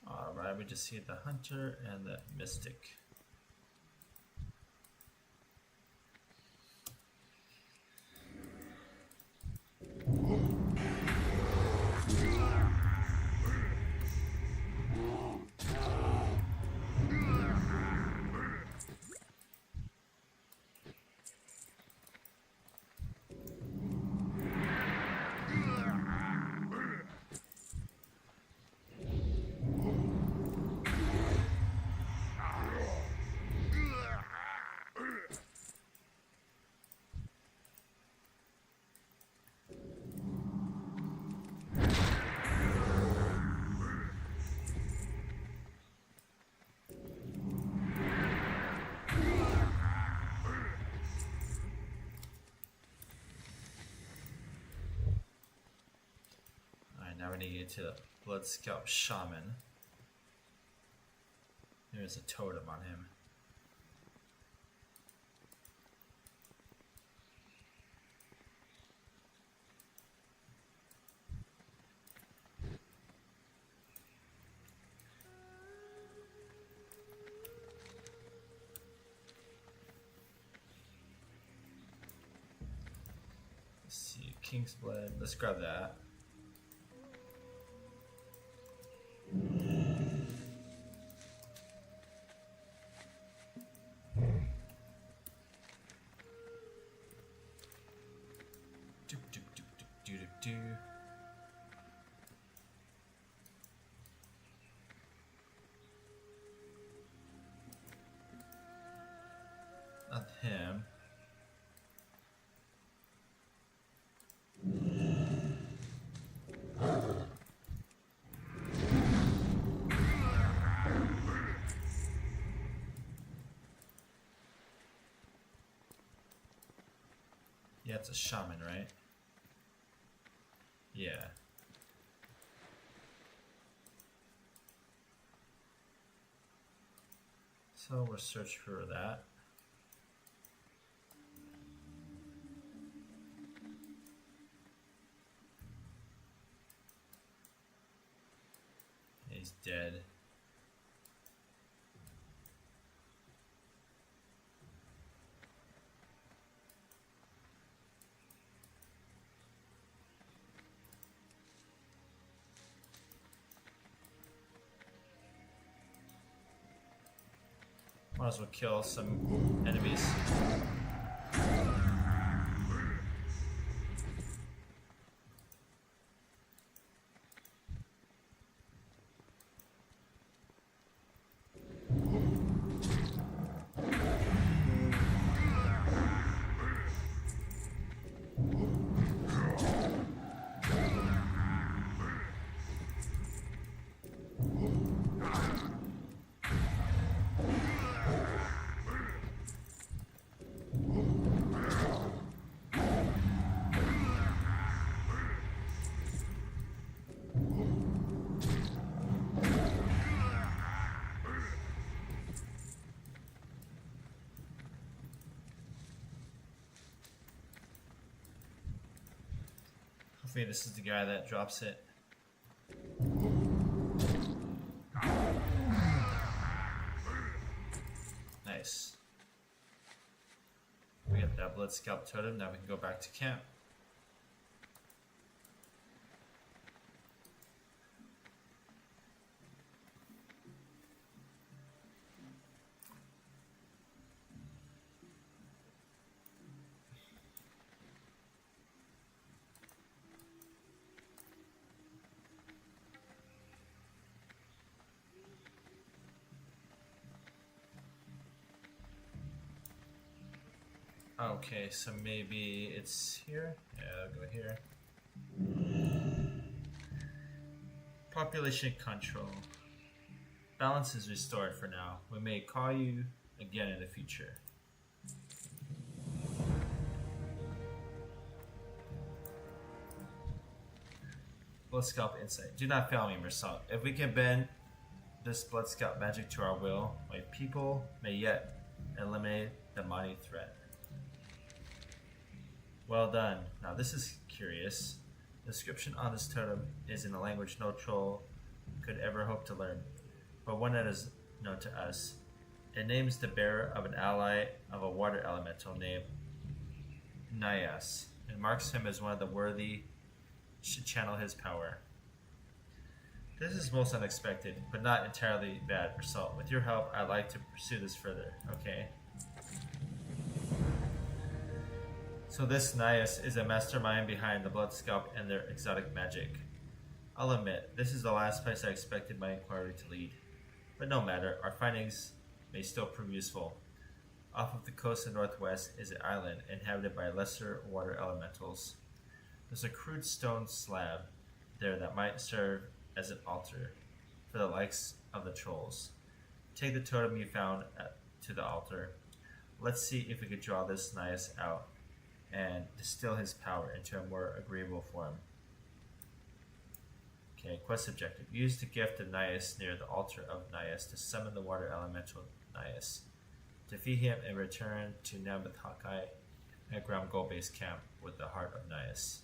Alright, we just see the hunter and the mystic. Now we need to get to the Blood Scalp Shaman. There's a totem on him. Let's see, King's Blood. Let's grab that. Not him. Yeah, it's a shaman, right? Yeah. So we'll search for that. He's dead. Might as well kill some enemies. Hopefully this is the guy that drops it. Nice. We got that Blood Scalp Totem, now we can go back to camp. Okay, so maybe it's here. Yeah, I'll go here. Population control. Balance is restored for now. We may call you again in the future. Blood Scalp Insight. Do not fail me, Mersal. If we can bend this Blood Scalp magic to our will, my people may yet and eliminate the Mani threat. Well done. Now this is curious. The description on this totem is in a language no troll could ever hope to learn, but one that is known to us. It names the bearer of an ally of a water elemental named Nyas, and marks him as one of the worthy should channel his power. This is most unexpected, but not entirely bad result. With your help, I'd like to pursue this further. Okay. So this Nyas is a mastermind behind the Blood Scalp and their exotic magic. I'll admit, this is the last place I expected my inquiry to lead. But no matter, our findings may still prove useful. Off of the coast of northwest is an island inhabited by lesser water elementals. There's a crude stone slab there that might serve as an altar for the likes of the trolls. Take the totem you found to the altar. Let's see if we could draw this Nyas out and distill his power into a more agreeable form. Okay, quest objective. Use the gift of Nyas near the altar of Nyas to summon the water elemental Nyas. Defeat him and return to Nabathakai at ground goal base camp with the heart of Nyas.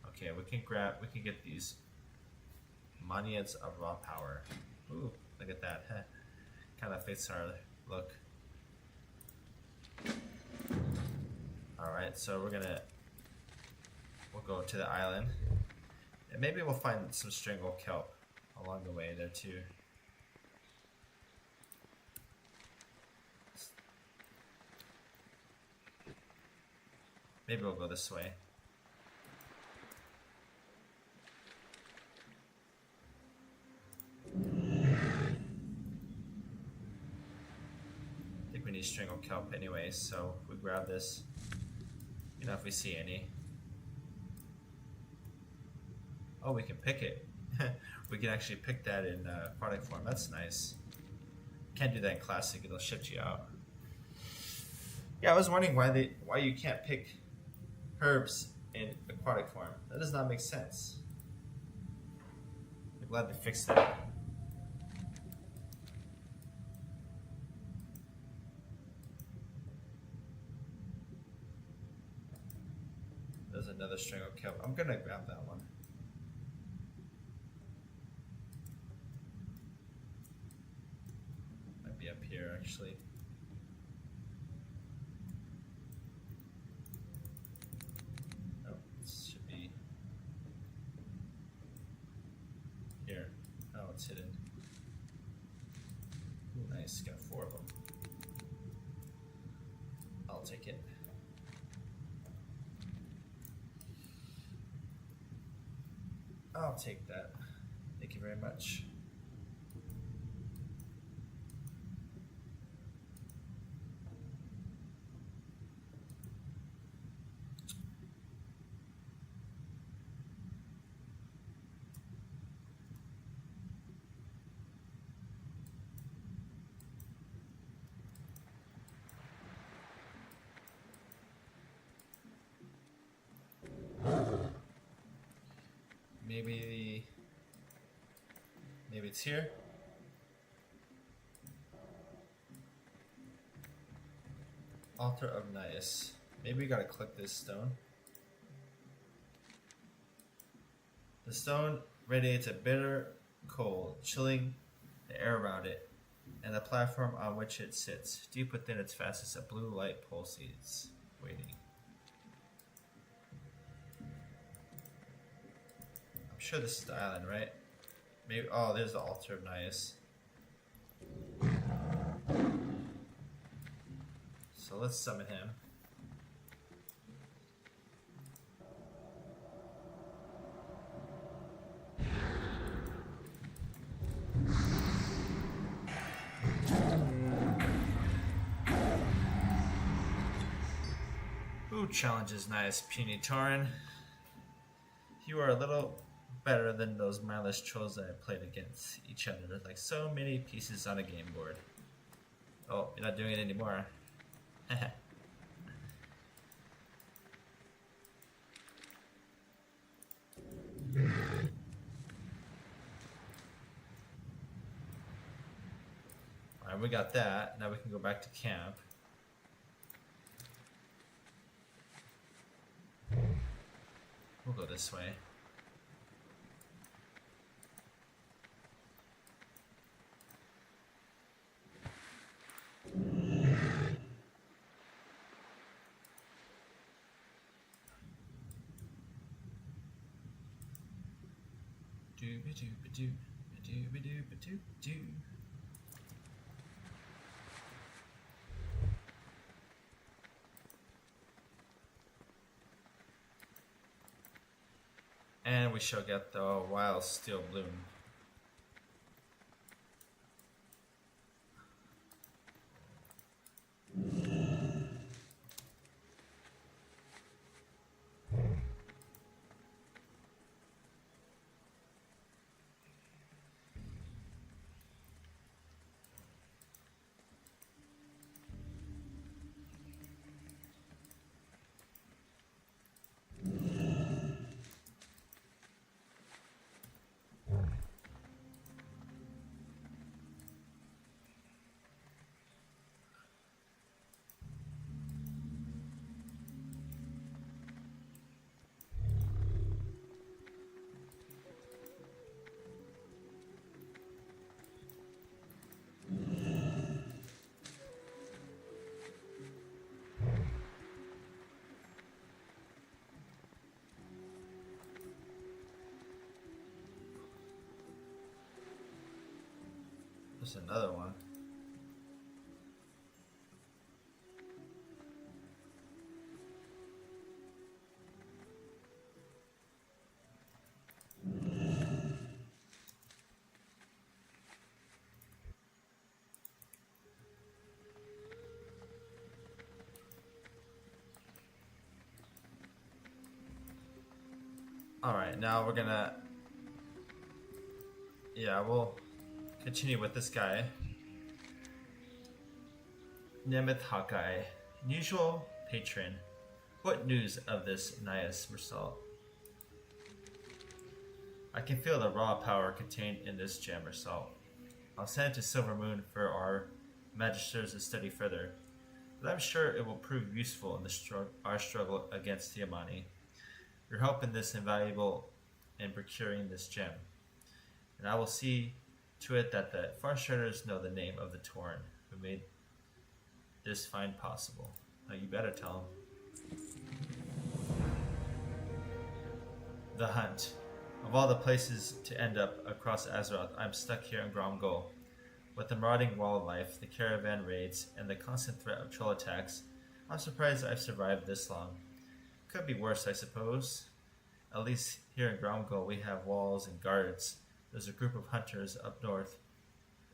Okay, we can get these Maniads of raw power. Ooh, look at that. Kind of fits our look. Alright, so we'll go to the island. And maybe we'll find some strangle kelp along the way there too. Maybe we'll go this way. I think we need strangle kelp anyway, so we grab this. You know, if we see any. Oh, we can pick it. We can actually pick that in product form. That's nice. Can't do that in Classic. It'll ship you out. Yeah, I was wondering why you can't pick herbs in aquatic form. That does not make sense. I'm glad they fixed that. There's another string of kelp. I'm gonna grab that one. Might be up here actually. Oh, it should be here. Oh, it's hidden. Ooh, nice, got 4 of them. I'll take it. I'll take that. Thank you very much. Maybe it's here. Altar of Nyas. Maybe we gotta click this stone. The stone radiates a bitter cold, chilling the air around it, and the platform on which it sits. Deep within its fastest, a blue light pulsates, waiting. I'm sure this is the island, right? Maybe. Oh, there's the altar of Nyas. So let's summon him. Who challenges Nyas, puny Tauren? You are a little better than those mindless trolls that I played against each other. There's like so many pieces on a game board. Oh, you're not doing it anymore. Alright, we got that. Now we can go back to camp. We'll go this way. Doo-ba-doo-ba-doo, and we shall get the wild steel bloom. There's another one. Alright, now we're gonna... Yeah, we'll continue with this guy. Nemeth Hawkeye. Unusual patron. What news of this Nias result? I can feel the raw power contained in this gem or salt. I'll send it to Silver Moon for our magisters to study further, but I'm sure it will prove useful in our struggle against Tiamani. Your help in this invaluable in procuring this gem, and I will see to it that the Farshiders know the name of the Tauren who made this find possible. Now you better tell them. The hunt. Of all the places to end up across Azeroth, I'm stuck here in Gromgol. With the marauding wildlife, the caravan raids, and the constant threat of troll attacks, I'm surprised I've survived this long. Could be worse, I suppose. At least here in Gromgol we have walls and guards. There's a group of hunters up north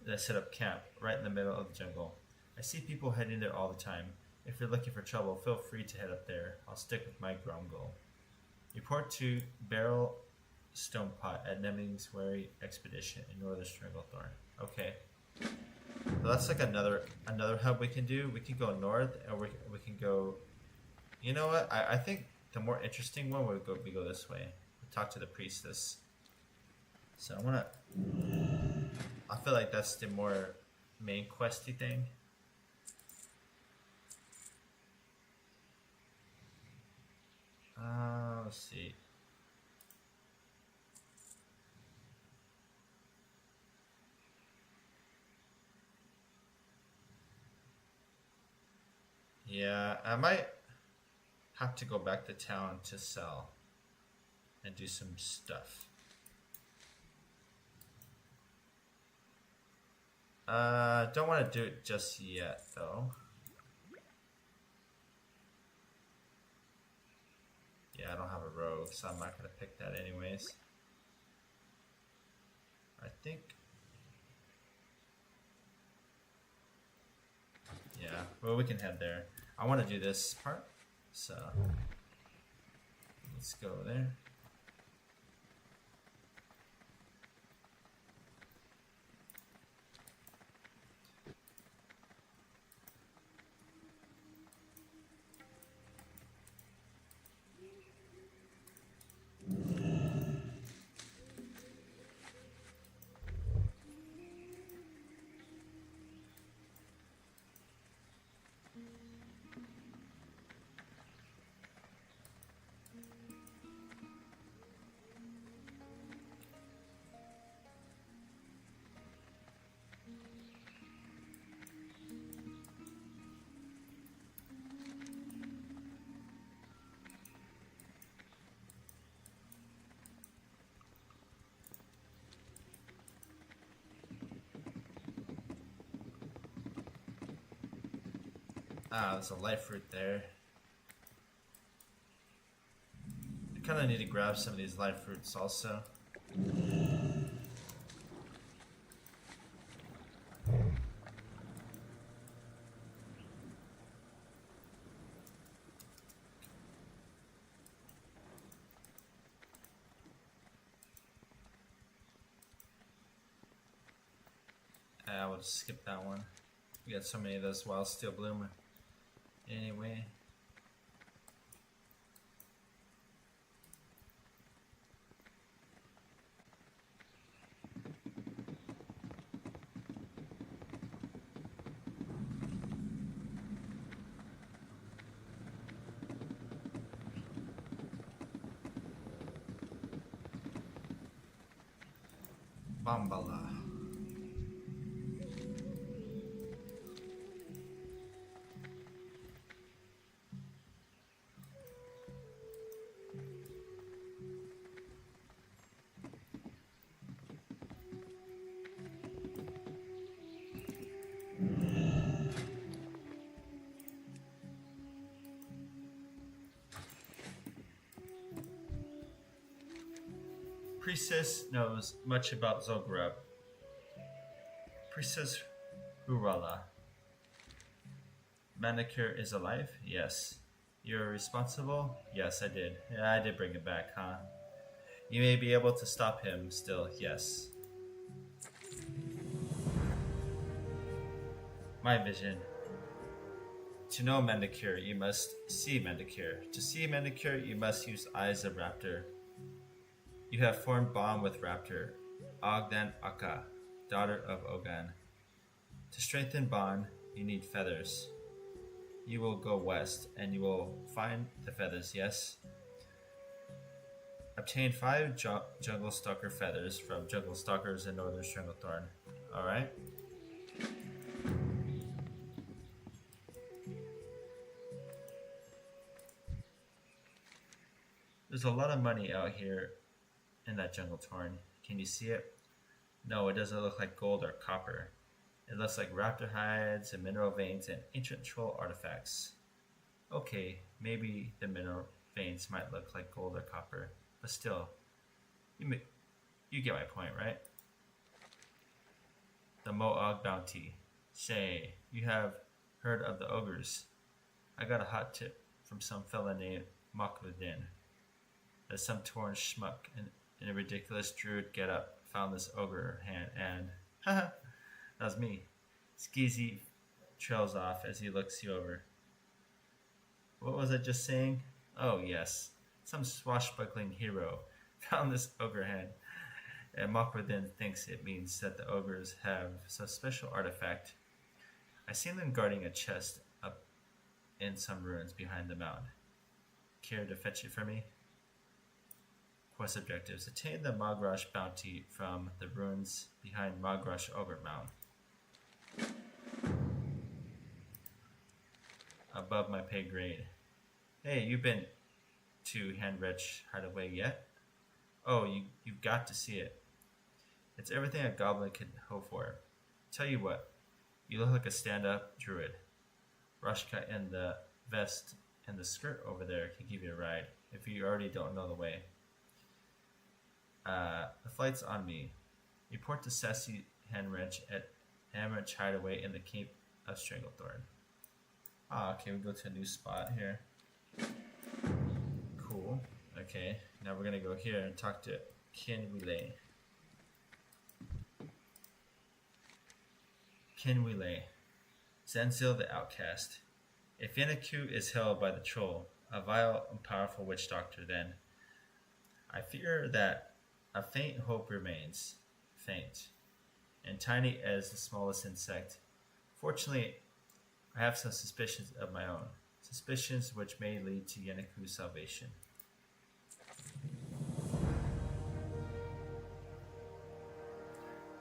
that set up camp right in the middle of the jungle. I see people heading there all the time. If you're looking for trouble, feel free to head up there. I'll stick with my Gromgol. Report to Barrel Stonepot at Nemming's Wary Expedition in northern Stranglethorn. Okay. So that's like another hub we can do. We can go north, and we can go... You know what? I think the more interesting one would we go this way. We talk to the priestess. So I feel like that's the more main questy thing. Let's see. Yeah, I might have to go back to town to sell and do some stuff. Don't want to do it just yet though. Yeah, I don't have a rogue, so I'm not going to pick that anyways. I think... Yeah, well, we can head there. I want to do this part, so let's go there. Ah, there's a life fruit there. I kind of need to grab some of these life fruits also. I will just skip that one. We got so many of those wild steel bloom. Anyway. Bambala. Priestess knows much about Zogreb. Priestess Urala. Manicure is alive? Yes. You're responsible? Yes, I did. Yeah, I did bring it back, huh? You may be able to stop him still, yes. My vision. To know Manicure, you must see Manicure. To see Manicure, you must use Eyes of Raptor. You have formed bond with Raptor, Ogden Akka, daughter of Ogan. To strengthen bond, you need feathers. You will go west, and you will find the feathers, yes? Obtain 5 jungle stalker feathers from jungle stalkers in northern Stranglethorn. Alright? There's a lot of money out here in that jungle Torn. Can you see it? No, it doesn't look like gold or copper. It looks like raptor hides and mineral veins and ancient troll artifacts. Okay, maybe the mineral veins might look like gold or copper, but still, you get my point, right? The Mo'og bounty. Say, you have heard of the ogres? I got a hot tip from some fella named Makudin. There's some torn schmuck in a ridiculous druid getup found this ogre hand and haha, that was me. Skeezy trails off as he looks you over. What was I just saying? Oh yes, some swashbuckling hero found this ogre hand, and Makwadin thinks it means that the ogres have some special artifact. I seen them guarding a chest up in some ruins behind the mound. Care to fetch it for me? Quest objectives. Attain the Magrash bounty from the ruins behind Magrash Ogre Mound. Above my pay grade. Hey, you been to Handwretch Hideaway yet? Oh, you've got to see it. It's everything a goblin could hope for. Tell you what, you look like a stand-up druid. Rushka in the vest and the skirt over there can give you a ride if you already don't know the way. The flight's on me. Report to Sassy Handwretch at Handwretch Hideaway in the Cape of Stranglethorn. Ah, okay, we go to a new spot here. Cool. Okay, now we're gonna go here and talk to Kinwile. Kinwile. Zenzil the Outcast. If Yanaku is held by the troll, a vile and powerful witch doctor, then I fear that a faint hope remains, faint, and tiny as the smallest insect. Fortunately, I have some suspicions of my own, suspicions which may lead to Yanaku's salvation.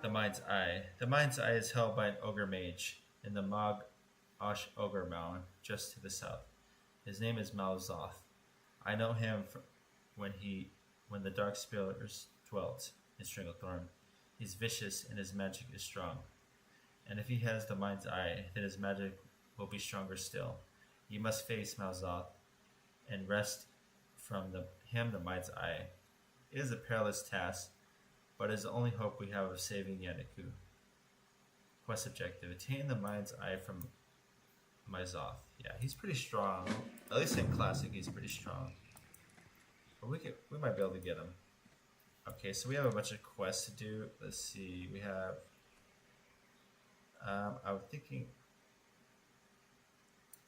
The Mind's Eye. The Mind's Eye is held by an ogre mage in the Mag Osh Ogre Mound just to the south. His name is Malzoth. I know him from when the Dark Spillers dwelt in Stranglethorn. He's vicious and his magic is strong. And if he has the Mind's Eye, then his magic will be stronger still. You must face Malzoth and wrest from him the Mind's Eye. It is a perilous task, but it is the only hope we have of saving Yanniku. Quest objective: attain the Mind's Eye from Malzoth. Yeah, he's pretty strong. At least in Classic, he's pretty strong. But we might be able to get him. Okay, so we have a bunch of quests to do. Let's see. We have. I was thinking.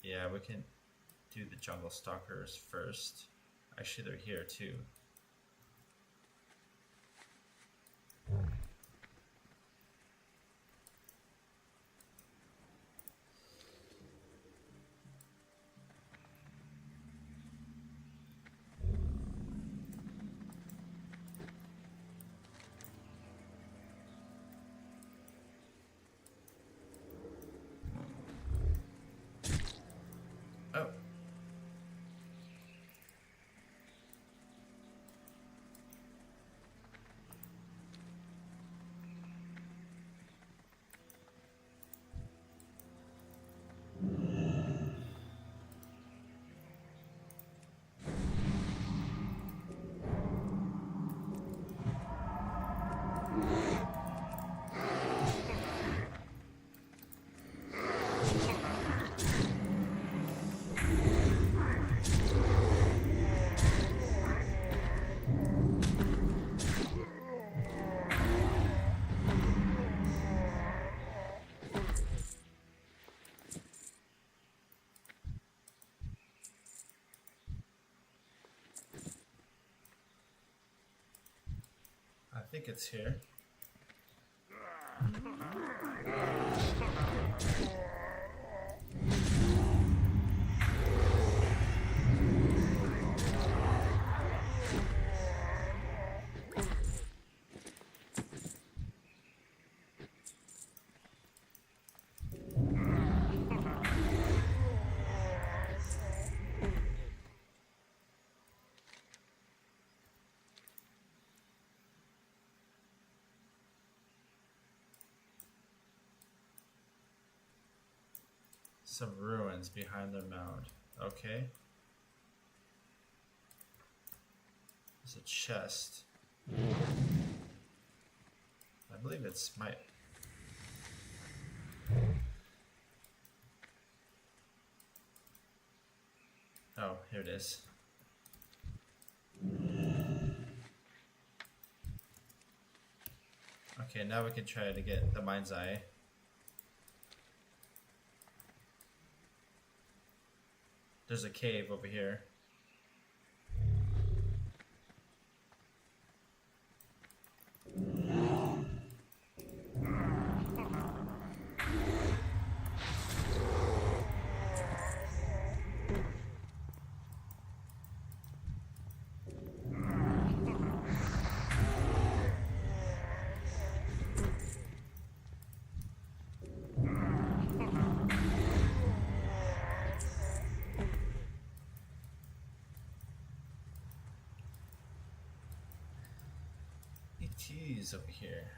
Yeah, we can do the Jungle Stalkers first. Actually, they're here too. Oh. I think it's here. Some ruins behind their mound. Okay. There's a chest. I believe it's my... Oh, here it is. Okay, now we can try to get the Mind's Eye. There's a cave over here. Pt10 over here.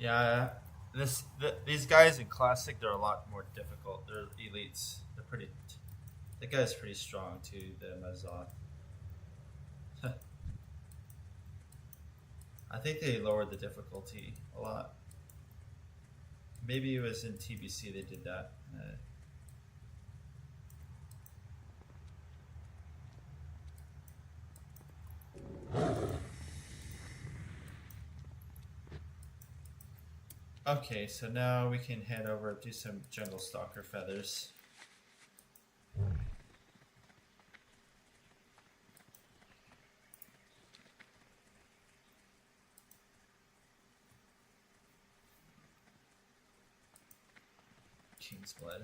Yeah, these guys in Classic, they're a lot more difficult. They're elites. They're pretty. The guy's pretty strong too. The Malzoth. I think they lowered the difficulty a lot. Maybe it was in TBC they did that. Okay, so now we can head over and do some Jungle Stalker feathers. King's Blood.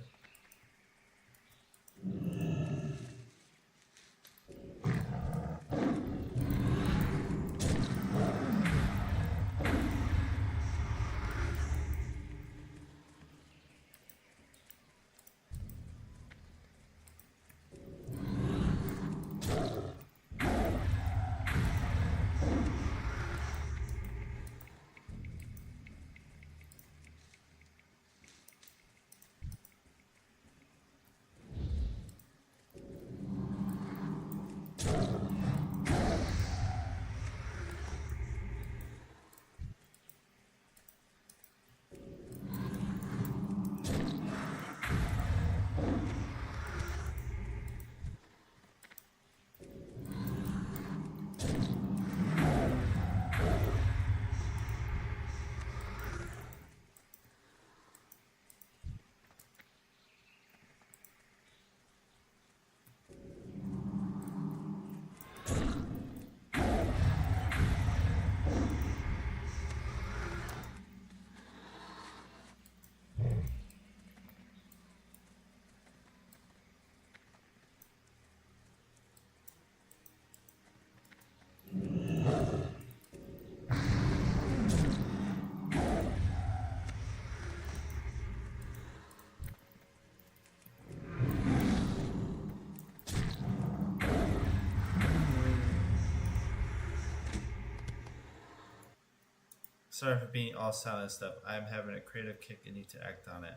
Sorry for being all silent and stuff. I'm having a creative kick and need to act on it.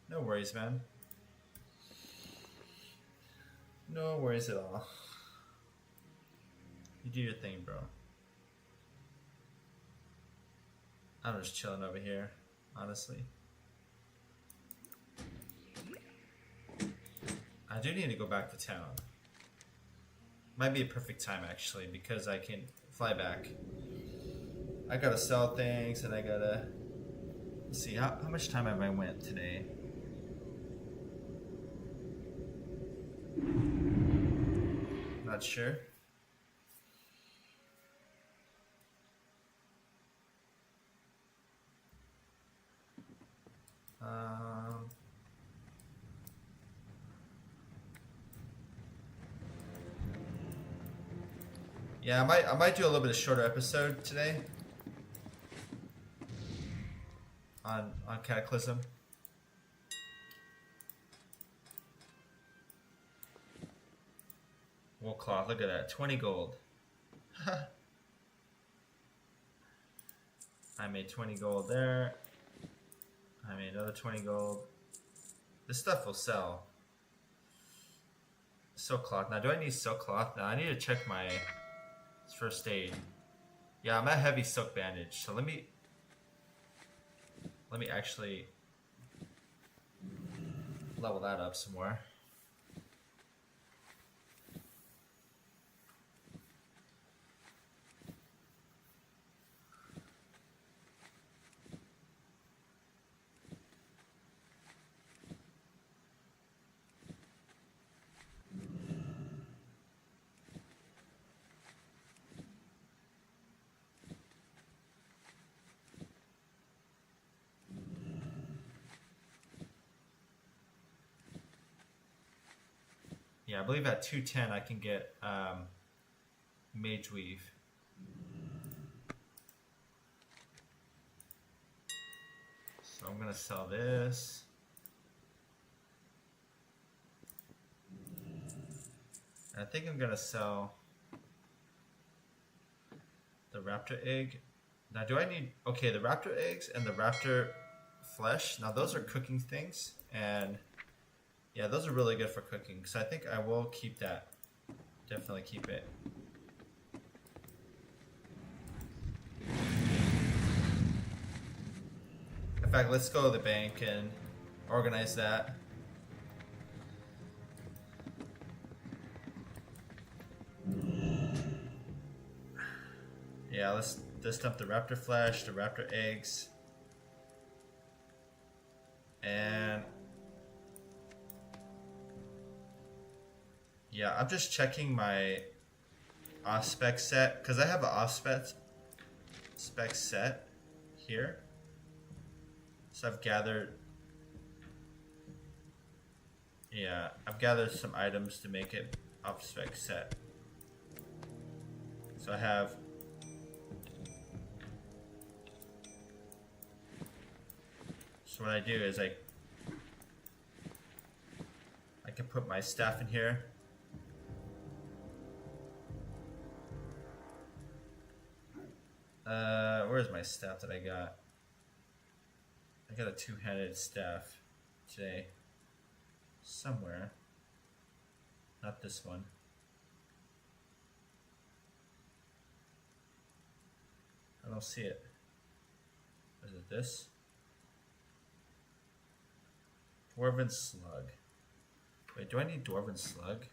No worries, man. No worries at all. You do your thing, bro. I'm just chilling over here, honestly. I do need to go back to town. Might be a perfect time, actually, because I can fly back. I gotta sell things and I gotta... Let's see, how much time have I went today? Not sure. Yeah, I might do a little bit of shorter episode today on Cataclysm. Wool cloth, look at that, 20 gold. I made 20 gold there. I made another 20 gold. This stuff will sell. Silk cloth. Now, do I need silk cloth? Now, I need to check my first aid. Yeah, I'm at heavy silk bandage, so let me actually level that up some more. Yeah, I believe at 210 I can get Mage Weave. So I'm gonna sell this. And I think I'm gonna sell the raptor egg. Now do I need, okay, the raptor eggs and the raptor flesh. Now those are cooking things, and yeah, those are really good for cooking, so I think I will keep that. Definitely keep it. In fact, let's go to the bank and organize that. Yeah, let's dump the raptor flesh, the raptor eggs, and yeah, I'm just checking my off-spec set, because I have an off-spec set here. So I've gathered Yeah, I've gathered some items to make it off spec set. So I have what I do is I can put my staff in here. Where's my staff that I got? I got a two-handed staff today. Somewhere. Not this one. I don't see it. Is it this? Dwarven Slug. Wait, do I need Dwarven Slug?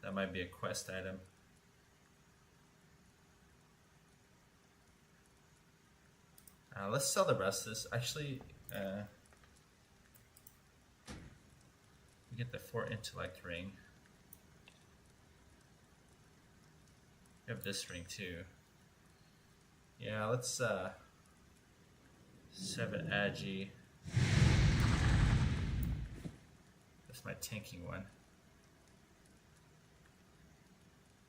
That might be a quest item. Let's sell the rest of this. Actually, we get the 4 intellect ring. We have this ring too. Yeah, let's 7 agi. That's my tanking one.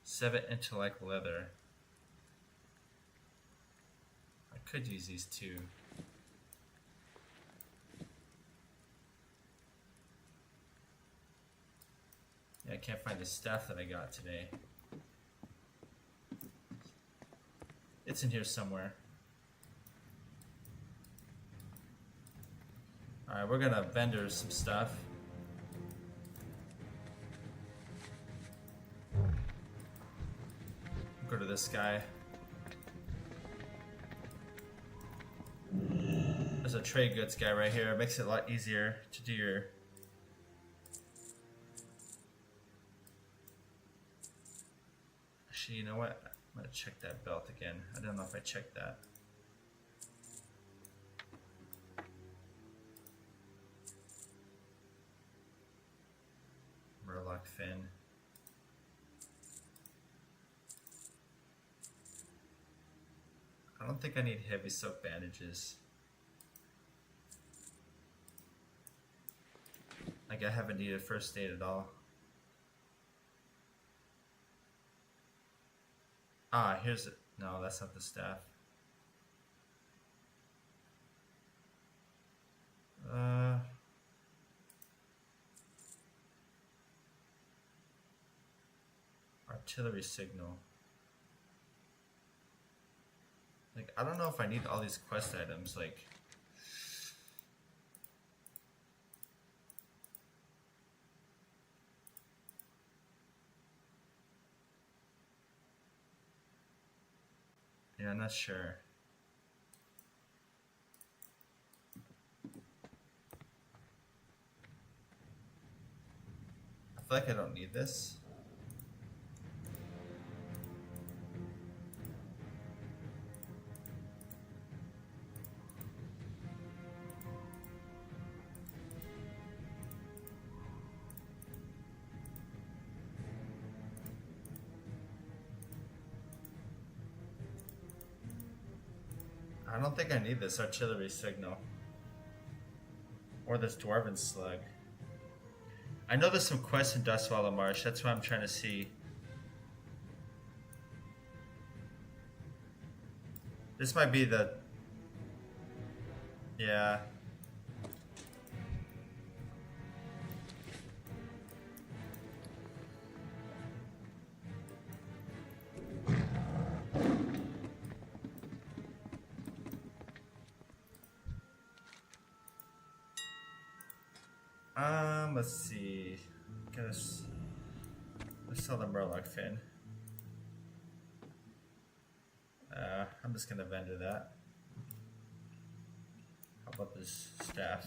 7 intellect leather. I could use these two. Yeah, I can't find the staff that I got today. It's in here somewhere. Alright, we're gonna vendor some stuff. Go to this guy. There's a trade goods guy right here. It makes it a lot easier to do your... Actually, you know what? I'm gonna check that belt again. I don't know if I checked that. Murloc fin. I don't think I need heavy soak bandages. Like I haven't needed first aid at all. Ah, here's it. No, that's not the staff. Artillery signal. Like, I don't know if I need all these quest items, like... Yeah, I'm not sure. I feel like I don't need this. I don't think I need this artillery signal. Or this dwarven slug. I know there's some quests in Dustwallow Marsh, that's what I'm trying to see. This might be the... Yeah. Let's see. Let's sell the Murloc fin. I'm just gonna vendor that. How about this staff?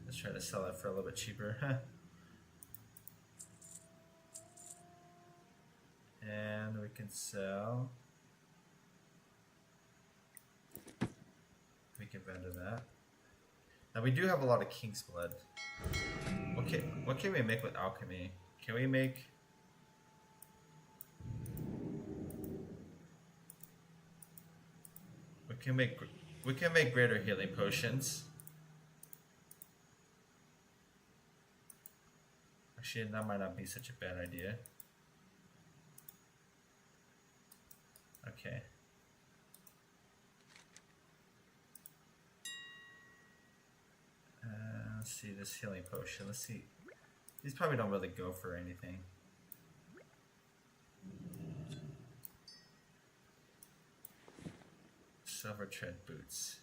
Let's try to sell it for a little bit cheaper. And we can sell. We can vendor that. Now we do have a lot of King's Blood. Okay, what can we make with Alchemy? Can we make... We can make greater healing potions. Actually, that might not be such a bad idea. Okay. Let's see this healing potion. Let's see. These probably don't really go for anything. Silver tread boots.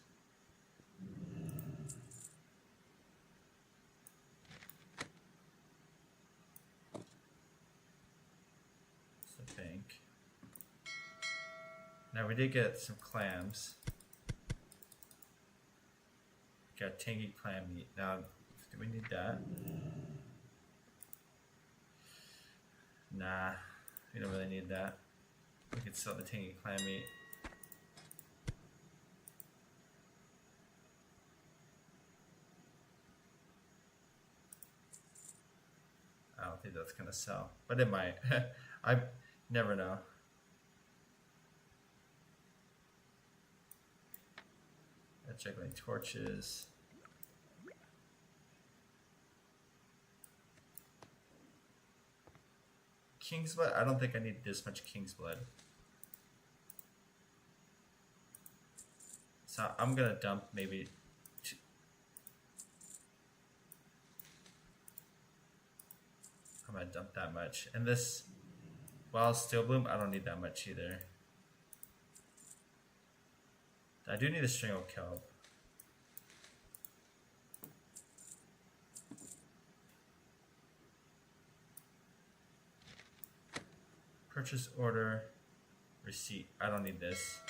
That's the bank. Now we did get some clams. Got tangy clam meat. Now, do we need that? Nah, we don't really need that. We could sell the tangy clam meat. I don't think that's gonna sell, but it might. I never know. Juggling torches. King's Blood? I don't think I need this much King's Blood. So I'm gonna dump maybe two. I'm gonna dump that much. And this Wild Steel Bloom, I don't need that much either. I do need a string of kelp. Purchase order, receipt. I don't need this.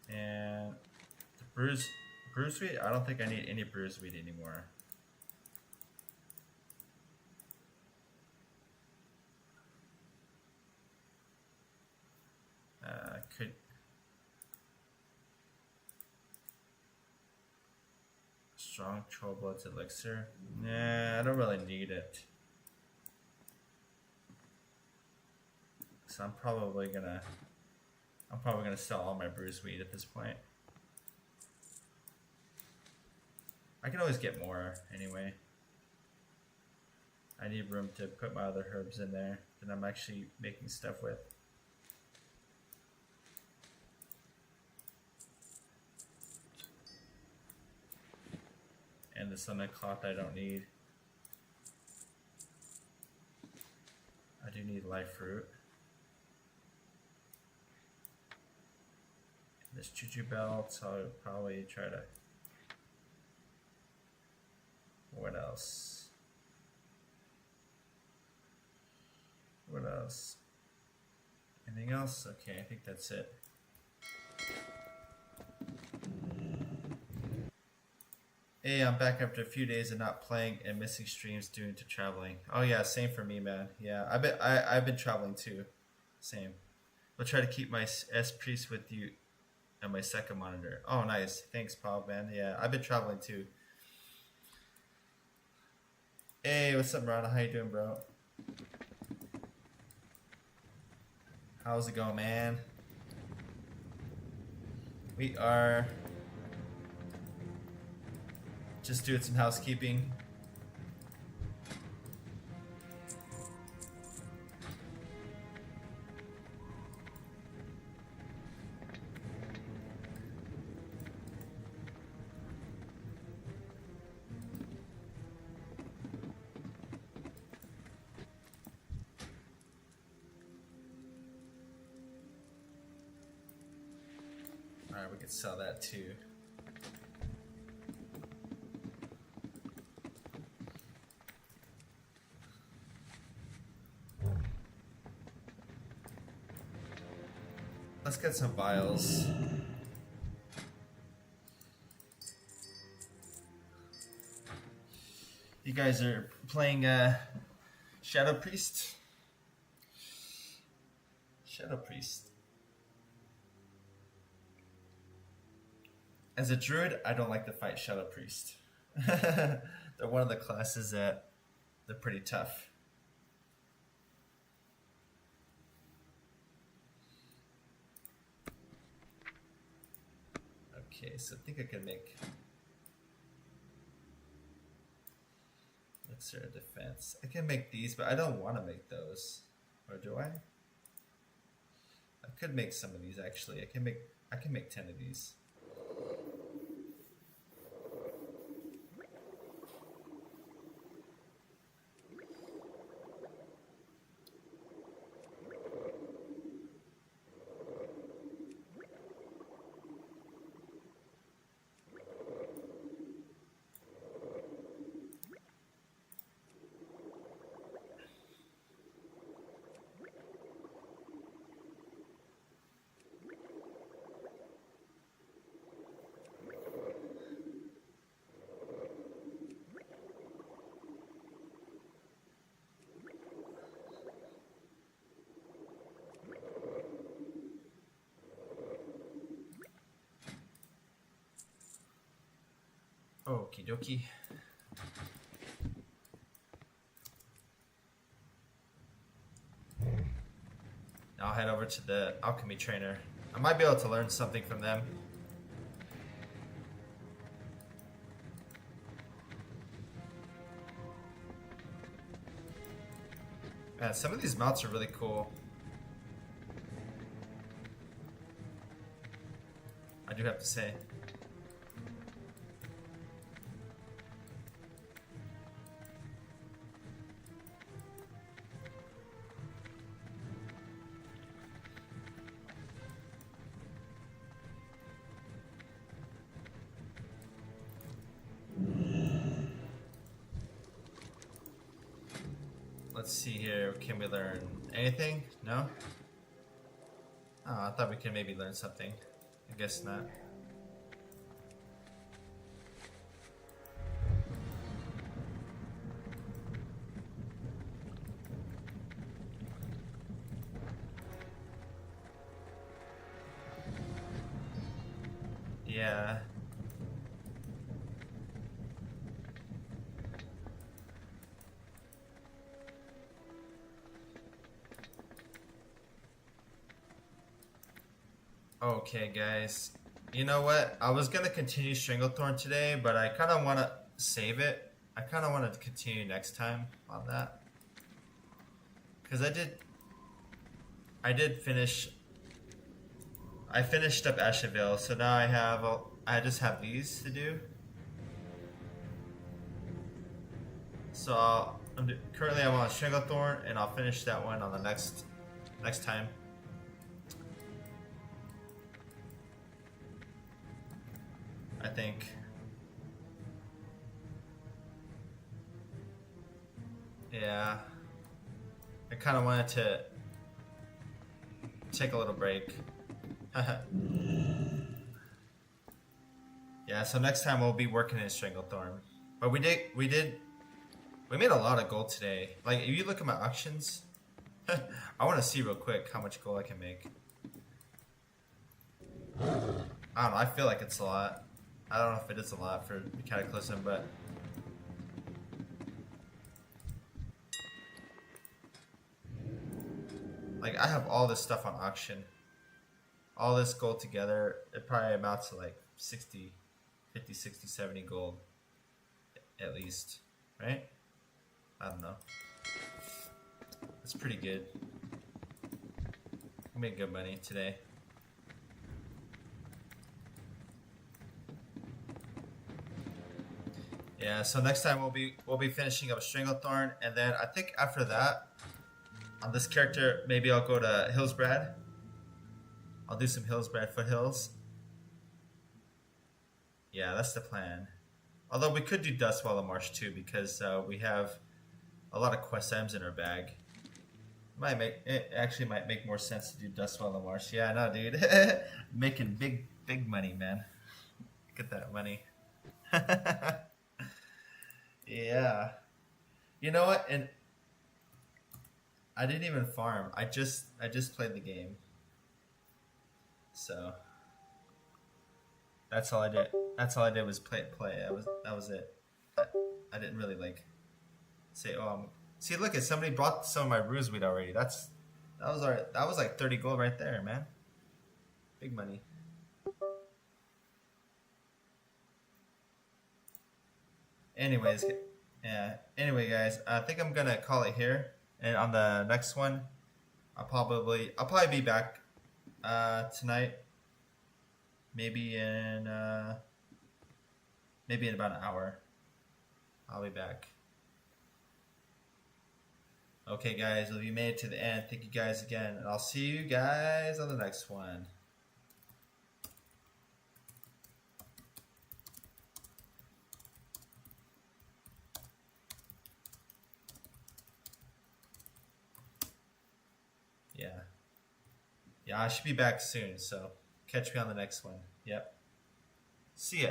And the bruise wheat. I don't think I need any bruise wheat anymore. Could strong troll bloods elixir. Nah, I don't really need it. So I'm probably gonna sell all my bruise wheat at this point. I can always get more anyway. I need room to put my other herbs in there that I'm actually making stuff with. And the summit cloth I don't need. I do need life fruit. This juju belt, so I'll probably try to... What else? What else? Anything else? Okay, I think that's it. Hey, I'm back after a few days of not playing and missing streams due to traveling. Oh yeah, same for me, man. Yeah, I've been traveling too. Same. I'll try to keep my S priest with you and my second monitor. Oh, nice. Thanks, Paul, man. Yeah, I've been traveling too. Hey, what's up, Rana? How you doing, bro? How's it going, man? We are just doing some housekeeping. Alright, we could sell that too. Let's get some vials. You guys are playing Shadow Priest? Shadow Priest. As a druid, I don't like to fight Shadow Priest. They're one of the classes that they're pretty tough. Okay, so I think I can make Elixir Defense. I can make these, but I don't want to make those. Or do I? I could make some of these actually. I can make 10 of these. Okie dokie. Now I'll head over to the Alchemy trainer. I might be able to learn something from them. Man, some of these mounts are really cool. I do have to say. Let's see here, can we learn anything? No? Oh, I thought we could maybe learn something. I guess not. Yeah. Okay, guys. You know what? I was gonna continue Stranglethorn today, but I kind of want to save it. I kind of want to continue next time on that. Because I did finish... I finished up Ashaville, so now I just have these to do. So currently I'm on Stranglethorn, and I'll finish that one on the next time. I think. Yeah. I kind of wanted to take a little break. Yeah, so next time we'll be working in Stranglethorn. But we made a lot of gold today. Like, if you look at my auctions, I want to see real quick how much gold I can make. I don't know, I feel like it's a lot. I don't know if it is a lot for Cataclysm, but... Like, I have all this stuff on auction. All this gold together, it probably amounts to like 50, 60, 70 gold. At least. Right? I don't know. It's pretty good. We made good money today. Yeah, so next time we'll be finishing up Stranglethorn, and then I think after that, on this character, maybe I'll go to Hillsbrad. I'll do some Hillsbrad Foothills. Yeah, that's the plan. Although we could do Dustwall of Marsh too, because we have a lot of quest items in our bag. It actually might make more sense to do Dustwall of Marsh. Yeah, no, dude, making big money, man. Get that money. Yeah. You know what? And I didn't even farm. I just played the game. So That's all I did. That's all I did was play. That was it. I didn't really like say, oh, see, look, at somebody brought some of my ruse wheat already. That was like 30 gold right there, man. Big money. Anyways, yeah. Anyway, guys, I think I'm gonna call it here. And on the next one, I'll probably be back tonight. Maybe in about an hour. I'll be back. Okay, guys, if you made it to the end, thank you guys again, and I'll see you guys on the next one. Yeah, I should be back soon, so catch me on the next one. Yep. See ya.